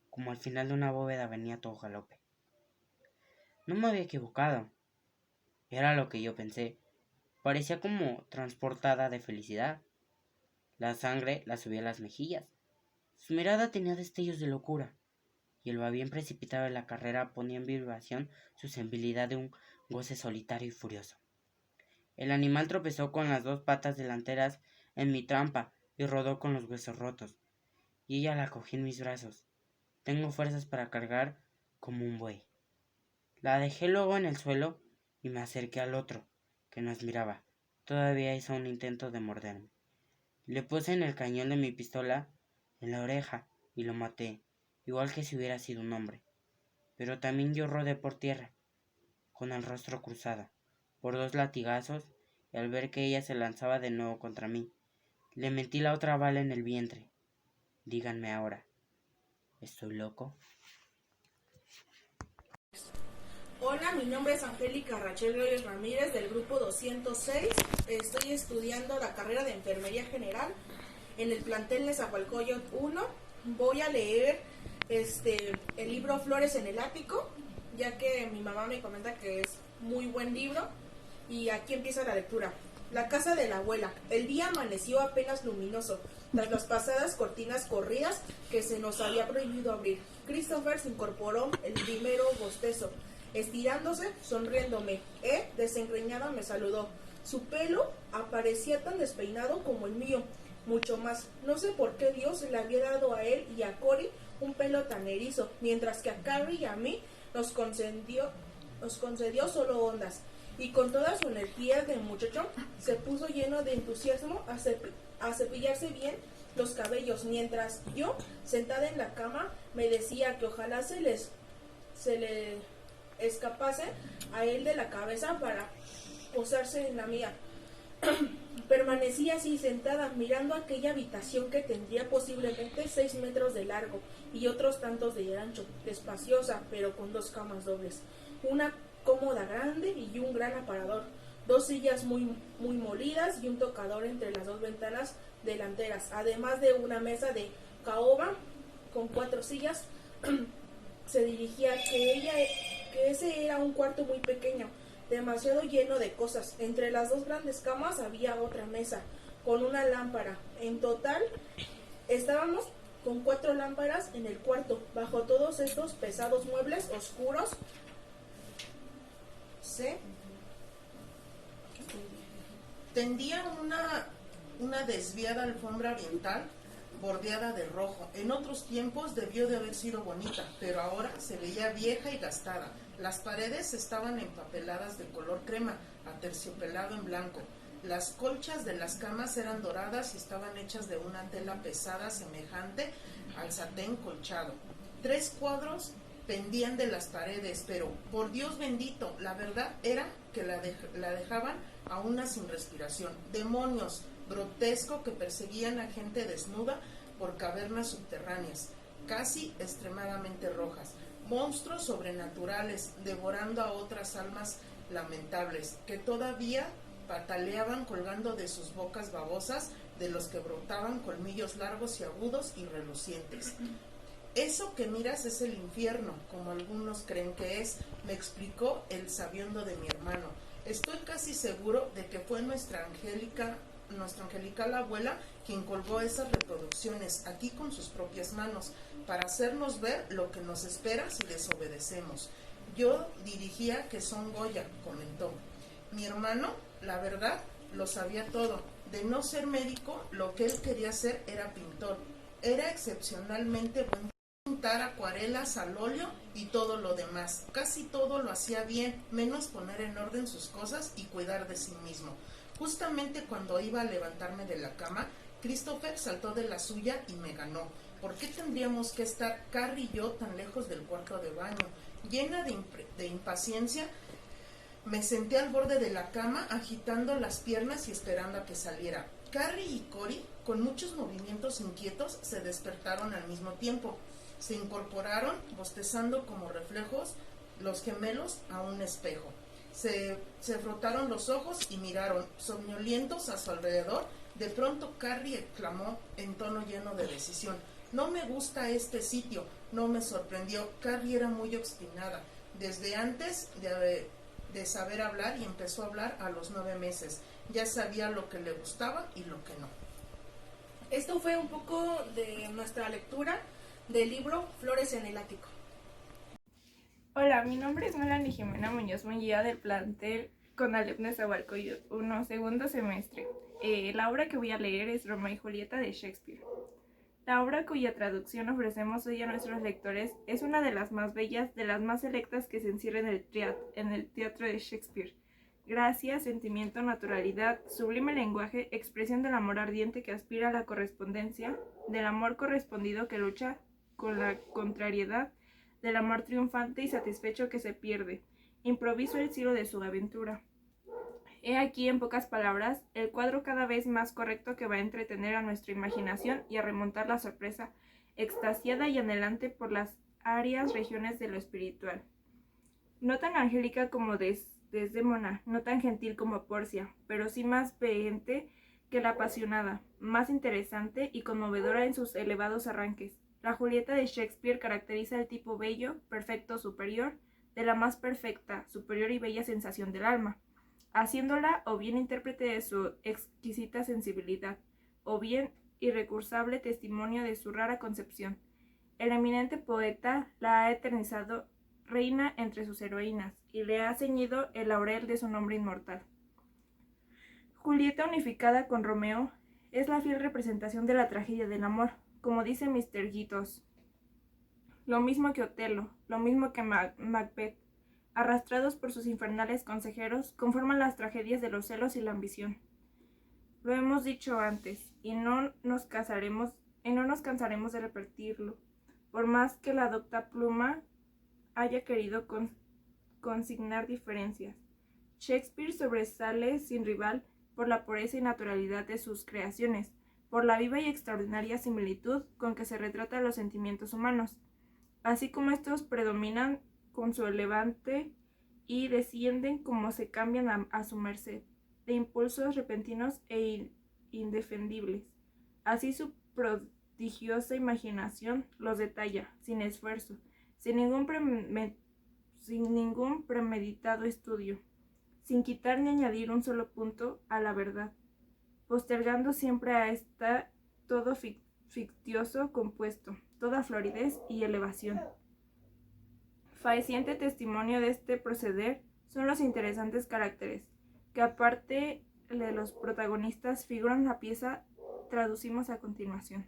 como al final de una bóveda venía todo galope. No me había equivocado. Era lo que yo pensé. Parecía como transportada de felicidad. La sangre la subía a las mejillas. Su mirada tenía destellos de locura, y el vaivén precipitado de la carrera ponía en vibración su sensibilidad de un goce solitario y furioso. El animal tropezó con las dos patas delanteras en mi trampa y rodó con los huesos rotos, y ella la cogí en mis brazos. Tengo fuerzas para cargar como un buey. La dejé luego en el suelo y me acerqué al otro, que nos miraba. Todavía hizo un intento de morderme. Le puse en el cañón de mi pistola en la oreja y lo maté, igual que si hubiera sido un hombre. Pero también yo rodé por tierra, con el rostro cruzado, por 2 latigazos, y al ver que ella se lanzaba de nuevo contra mí, le metí la otra bala en el vientre. Díganme ahora, ¿estoy loco? Hola, mi nombre es Angélica Rachel Reyes Ramírez del grupo 206. Estoy estudiando la carrera de Enfermería General en el plantel Nezahualcóyotl 1. Voy a leer el libro Flores en el Ático, ya que mi mamá me comenta que es muy buen libro. Y aquí empieza la lectura. La casa de la abuela. El día amaneció apenas luminoso, tras las pasadas cortinas corridas que se nos había prohibido abrir. Christopher se incorporó el primero bostezo, estirándose, sonriéndome. Desengreñada me saludó. Su pelo aparecía tan despeinado como el mío, mucho más. No sé por qué Dios le había dado a él y a Cory un pelo tan erizo, mientras que a Carrie y a mí nos concedió solo ondas. Y con toda su energía de muchacho, se puso lleno de entusiasmo a cepillarse bien los cabellos, mientras yo, sentada en la cama, me decía que ojalá se le escapase a él de la cabeza para posarse en la mía. Permanecía así sentada, mirando aquella habitación que tendría posiblemente 6 metros de largo y otros tantos de ancho, espaciosa, pero con 2 camas dobles, una cómoda grande y un gran aparador, 2 sillas muy molidas y un tocador entre las 2 ventanas delanteras, además de una mesa de caoba con 4 sillas. Se dirigía que ese era un cuarto muy pequeño, demasiado lleno de cosas. Entre las 2 grandes camas había otra mesa con una lámpara. En total estábamos con 4 lámparas en el cuarto. Bajo todos estos pesados muebles oscuros se tendía una desviada alfombra oriental bordeada de rojo. En otros tiempos debió de haber sido bonita, pero ahora se veía vieja y gastada. Las paredes estaban empapeladas de color crema, aterciopelado en blanco. Las colchas de las camas eran doradas y estaban hechas de una tela pesada semejante al satén colchado. 3 cuadros pendían de las paredes, pero, por Dios bendito, la verdad era que la dejaban a una sin respiración. Demonios, grotesco, que perseguían a gente desnuda por cavernas subterráneas, casi extremadamente rojas. Monstruos sobrenaturales, devorando a otras almas lamentables, que todavía pataleaban colgando de sus bocas babosas, de los que brotaban colmillos largos y agudos y relucientes. Eso que miras es el infierno, como algunos creen que es, me explicó el sabiondo de mi hermano. Estoy casi seguro de que fue nuestra angelical abuela quien colgó esas reproducciones aquí con sus propias manos, para hacernos ver lo que nos espera si desobedecemos. Yo diría que son Goya, comentó. Mi hermano, la verdad, lo sabía todo. De no ser médico, lo que él quería ser era pintor. Era excepcionalmente buen Pintar acuarelas al óleo y todo lo demás. Casi todo lo hacía bien, menos poner en orden sus cosas y cuidar de sí mismo. Justamente cuando iba a levantarme de la cama, Christopher saltó de la suya y me ganó. ¿Por qué tendríamos que estar Carrie y yo tan lejos del cuarto de baño? Llena de impaciencia, me senté al borde de la cama, agitando las piernas y esperando a que saliera. Carrie y Cory, con muchos movimientos inquietos, se despertaron al mismo tiempo. Se incorporaron, bostezando como reflejos, los gemelos a un espejo. Se frotaron los ojos y miraron, somnolientos a su alrededor. De pronto Carrie exclamó en tono lleno de decisión: «No me gusta este sitio». No me sorprendió. Carrie era muy obstinada, desde antes de saber hablar, y empezó a hablar a los 9 meses. Ya sabía lo que le gustaba y lo que no. Esto fue un poco de nuestra lectura del libro Flores en el Ático. Hola, mi nombre es Melanie Jimena Muñoz Munguía, del plantel Conalep Nezahualcóyotl 1, segundo semestre. La obra que voy a leer es Romeo y Julieta de Shakespeare. La obra cuya traducción ofrecemos hoy a nuestros lectores es una de las más bellas, de las más selectas que se encierra en el teatro de Shakespeare. Gracia, sentimiento, naturalidad, sublime lenguaje, expresión del amor ardiente que aspira a la correspondencia, del amor correspondido que lucha con la contrariedad, del amor triunfante y satisfecho que se pierde. Improviso el cielo de su aventura. He aquí, en pocas palabras, el cuadro cada vez más correcto que va a entretener a nuestra imaginación y a remontar la sorpresa, extasiada y anhelante por las áreas regiones de lo espiritual. No tan angélica como Desdémona, no tan gentil como Porcia, pero sí más vehemente que la apasionada, más interesante y conmovedora en sus elevados arranques. La Julieta de Shakespeare caracteriza el tipo bello, perfecto, superior, de la más perfecta, superior y bella sensación del alma, haciéndola o bien intérprete de su exquisita sensibilidad, o bien irrecursable testimonio de su rara concepción. El eminente poeta la ha eternizado reina entre sus heroínas, y le ha ceñido el laurel de su nombre inmortal. Julieta unificada con Romeo es la fiel representación de la tragedia del amor, como dice Mr. Gitos. Lo mismo que Otelo, lo mismo que Macbeth, arrastrados por sus infernales consejeros, conforman las tragedias de los celos y la ambición. Lo hemos dicho antes, y no nos cansaremos de repetirlo, por más que la docta pluma haya querido consignar diferencias. Shakespeare sobresale sin rival por la pureza y naturalidad de sus creaciones, por la viva y extraordinaria similitud con que se retratan los sentimientos humanos, así como estos predominan con su levante y descienden como se cambian a su merced, de impulsos repentinos e indefendibles. Así su prodigiosa imaginación los detalla, sin esfuerzo, sin ningún premeditado estudio, sin quitar ni añadir un solo punto a la verdad, postergando siempre a esta todo fictioso compuesto, toda floridez y elevación. Faeciente testimonio de este proceder son los interesantes caracteres, que aparte de los protagonistas figuran la pieza, traducimos a continuación.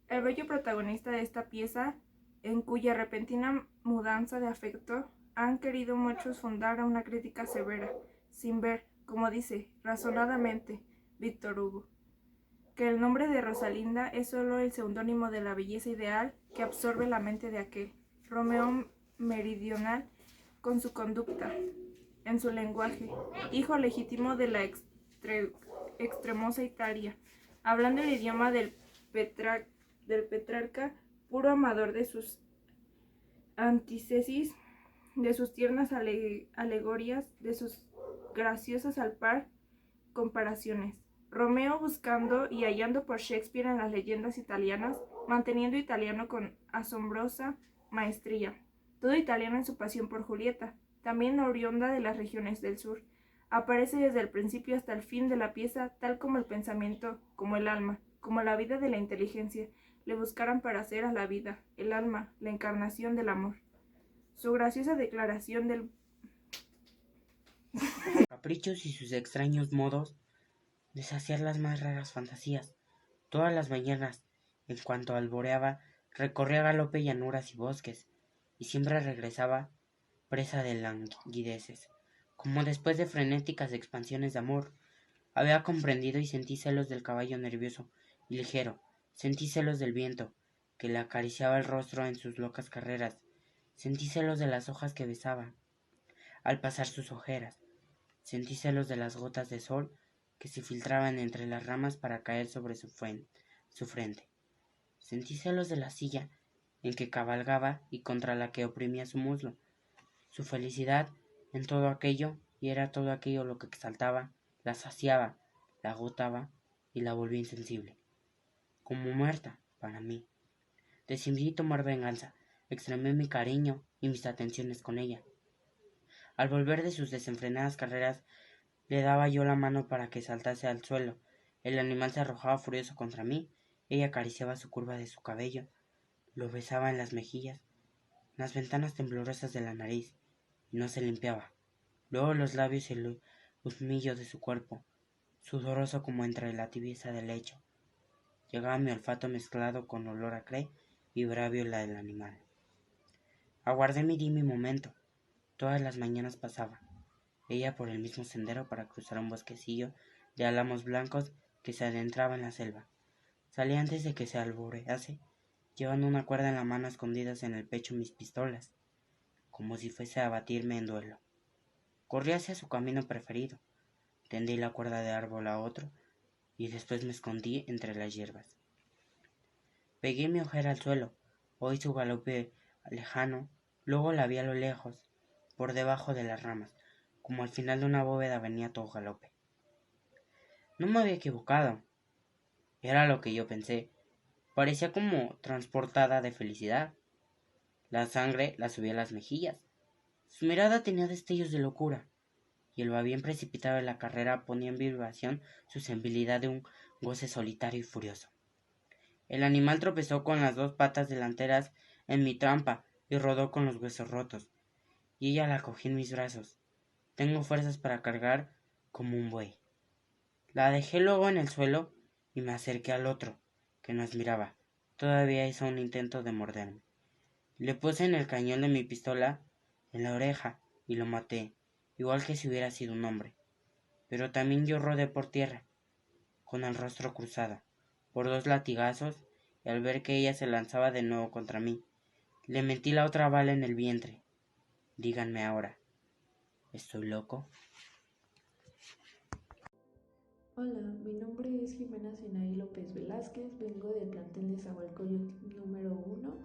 El bello protagonista de esta pieza, en cuya repentina mudanza de afecto han querido muchos fundar a una crítica severa, sin ver, como dice razonadamente Víctor Hugo, que el nombre de Rosalinda es solo el seudónimo de la belleza ideal que absorbe la mente de aquel Romeo meridional con su conducta, en su lenguaje, hijo legítimo de la extremosa Italia, hablando el idioma del Petrarca, puro amador de sus antítesis, de sus tiernas alegorías, de sus graciosas al par comparaciones. Romeo buscando y hallando por Shakespeare en las leyendas italianas, manteniendo italiano con asombrosa maestría, todo italiano en su pasión por Julieta, también oriunda de las regiones del sur. Aparece desde el principio hasta el fin de la pieza, tal como el pensamiento, como el alma, como la vida de la inteligencia, le buscaran para hacer a la vida, el alma, la encarnación del amor. Su graciosa declaración del caprichos y sus extraños modos de saciar las más raras fantasías. Todas las mañanas, En cuanto alboreaba, recorría a galope llanuras y bosques, y siempre regresaba presa de languideces. Como después de frenéticas expansiones de amor, había comprendido y sentí celos del caballo nervioso y ligero, sentí celos del viento, que le acariciaba el rostro en sus locas carreras, sentí celos de las hojas que besaba al pasar sus ojeras, sentí celos de las gotas de sol que se filtraban entre las ramas para caer sobre su frente. Sentí celos de la silla en que cabalgaba y contra la que oprimía su muslo. Su felicidad en todo aquello, y era todo aquello lo que exaltaba, la saciaba, la agotaba y la volvía insensible, como muerta para mí. Decidí tomar venganza, extremé mi cariño y mis atenciones con ella. Al volver de sus desenfrenadas carreras, le daba yo la mano para que saltase al suelo. El animal se arrojaba furioso contra mí. Ella acariciaba su curva de su cabello, lo besaba en las mejillas, en las ventanas temblorosas de la nariz, y no se limpiaba. Luego los labios y el husmillo de su cuerpo, sudoroso como entre la tibieza del lecho. Llegaba mi olfato mezclado con olor a cre y bravio la del animal. Aguardé mi momento. Todas las mañanas pasaba ella por el mismo sendero para cruzar un bosquecillo de álamos blancos que se adentraba en la selva. Salí antes de que se alborease, llevando una cuerda en la mano, escondidas en el pecho mis pistolas, como si fuese a batirme en duelo. Corrí hacia su camino preferido, tendí la cuerda de árbol a otro, y después me escondí entre las hierbas. Pegué mi ojera al suelo, oí su galope lejano, luego la vi a lo lejos, por debajo de las ramas, como al final de una bóveda venía todo galope. No me había equivocado. Era lo que yo pensé. Parecía como transportada de felicidad. La sangre la subía a las mejillas. Su mirada tenía destellos de locura, y el vaivén precipitado de la carrera ponía en vibración su sensibilidad de un goce solitario y furioso. El animal tropezó con las dos patas delanteras en mi trampa y rodó con los huesos rotos, y ella la cogí en mis brazos. Tengo fuerzas para cargar como un buey. La dejé luego en el suelo y me acerqué al otro, que nos miraba. Todavía hizo un intento de morderme. Le puse en el cañón de mi pistola en la oreja y lo maté, igual que si hubiera sido un hombre. Pero también yo rodé por tierra, con el rostro cruzado, por 2 latigazos, y al ver que ella se lanzaba de nuevo contra mí, le metí la otra bala en el vientre. Díganme ahora, ¿estoy loco? Hola, mi nombre es Jimena Sinaí López Velázquez, vengo del plantel de Zahualcóyotl número 1,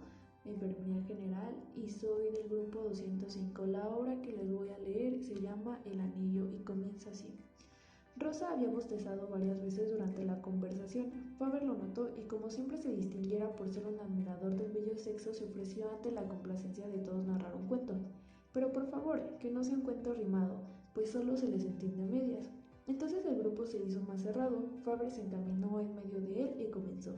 Enfermería General, y soy del grupo 205. La obra que les voy a leer se llama El Anillo y comienza así. Rosa había bostezado varias veces durante la conversación. Faber lo notó y, como siempre se distinguiera por ser un admirador del bello sexo, se ofreció ante la complacencia de todos narrar un cuento. Pero por favor, que no sea un cuento rimado, pues solo se les entiende a medias. Entonces el grupo se hizo más cerrado. Faber se encaminó en medio de él y comenzó.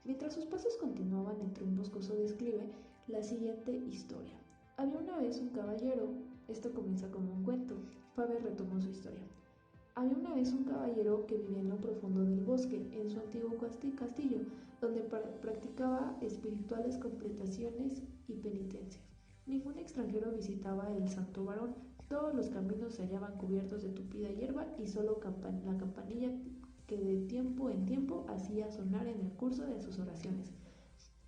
Mientras sus pasos continuaban entre un boscoso declive, la siguiente historia. Había una vez un caballero. Esto comienza como un cuento. Faber retomó su historia. Había una vez un caballero que vivía en lo profundo del bosque, en su antiguo castillo, donde practicaba espirituales completaciones y penitencias. Ningún extranjero visitaba el santo varón. Todos los caminos se hallaban cubiertos de tupida hierba y solo la campanilla que de tiempo en tiempo hacía sonar en el curso de sus oraciones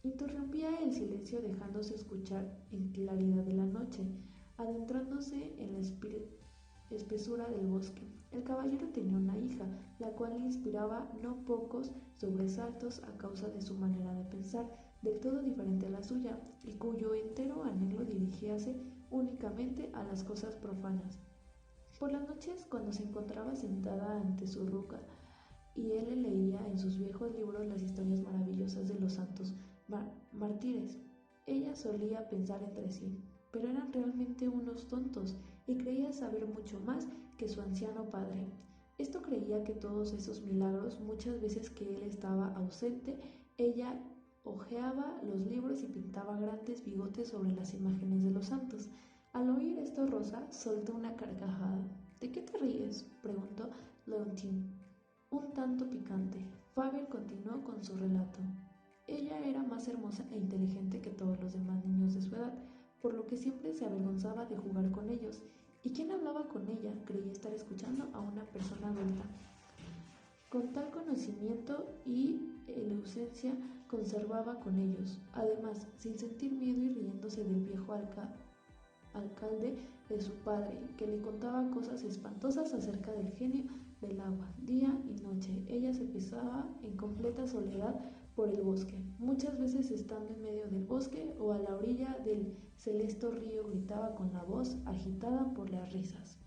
interrumpía el silencio, dejándose escuchar en claridad de la noche, adentrándose en la espesura del bosque. El caballero tenía una hija, la cual le inspiraba no pocos sobresaltos a causa de su manera de pensar, del todo diferente a la suya, y cuyo entero anhelo dirigíase únicamente a las cosas profanas. Por las noches, cuando se encontraba sentada ante su ruca, y él le leía en sus viejos libros las historias maravillosas de los santos mártires, ella solía pensar entre sí, pero eran realmente unos tontos, y creía saber mucho más que su anciano padre. Esto creía que todos esos milagros, muchas veces que él estaba ausente, ella hojeaba los libros y pintaba grandes bigotes sobre las imágenes de los santos. Al oír esto, Rosa soltó una carcajada. ¿De qué te ríes?, preguntó Leontine, un tanto picante. Faber continuó con su relato. Ella era más hermosa e inteligente que todos los demás niños de su edad, por lo que siempre se avergonzaba de jugar con ellos. ¿Y quien hablaba con ella? Creía estar escuchando a una persona adulta. Con tal conocimiento y elocuencia conservaba con ellos. Además, sin sentir miedo y riéndose del viejo alcalde de su padre, que le contaba cosas espantosas acerca del genio del agua. Día y noche, ella se pasaba en completa soledad por el bosque. Muchas veces estando en medio del bosque o a la orilla del celeste río gritaba con la voz agitada por las risas.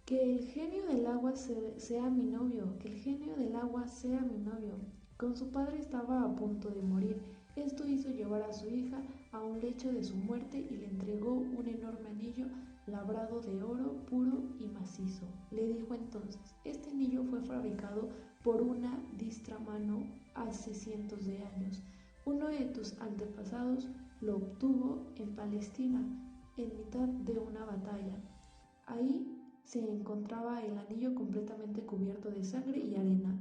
Que el genio del agua sea mi novio, que el genio del agua sea mi novio. Con su padre estaba a punto de morir. Esto hizo llevar a su hija a un lecho de su muerte y le entregó un enorme anillo labrado de oro puro y macizo. Le dijo entonces: este anillo fue fabricado por una diestra mano hace cientos de años. Uno de tus antepasados lo obtuvo en Palestina en mitad de una batalla. Ahí se encontraba el anillo completamente cubierto de sangre y arena.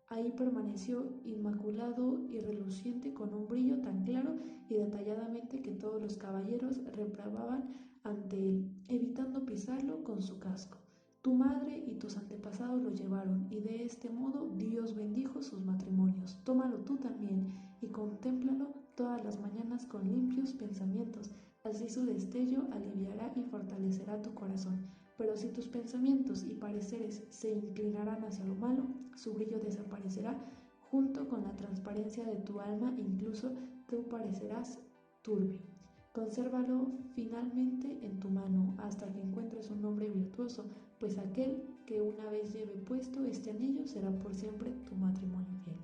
Ahí permaneció inmaculado y reluciente con un brillo tan claro y detalladamente que todos los caballeros reprobaban ante él, evitando pisarlo con su casco. Tu madre y tus antepasados lo llevaron, y de este modo Dios bendijo sus matrimonios. Tómalo tú también y contémplalo todas las mañanas con limpios pensamientos. Así su destello aliviará y fortalecerá tu corazón. Pero si tus pensamientos y pareceres se inclinarán hacia lo malo, su brillo desaparecerá junto con la transparencia de tu alma, e incluso tú parecerás turbio. Consérvalo finalmente en tu mano hasta que encuentres un hombre virtuoso, pues aquel que una vez lleve puesto este anillo será por siempre tu matrimonio fiel.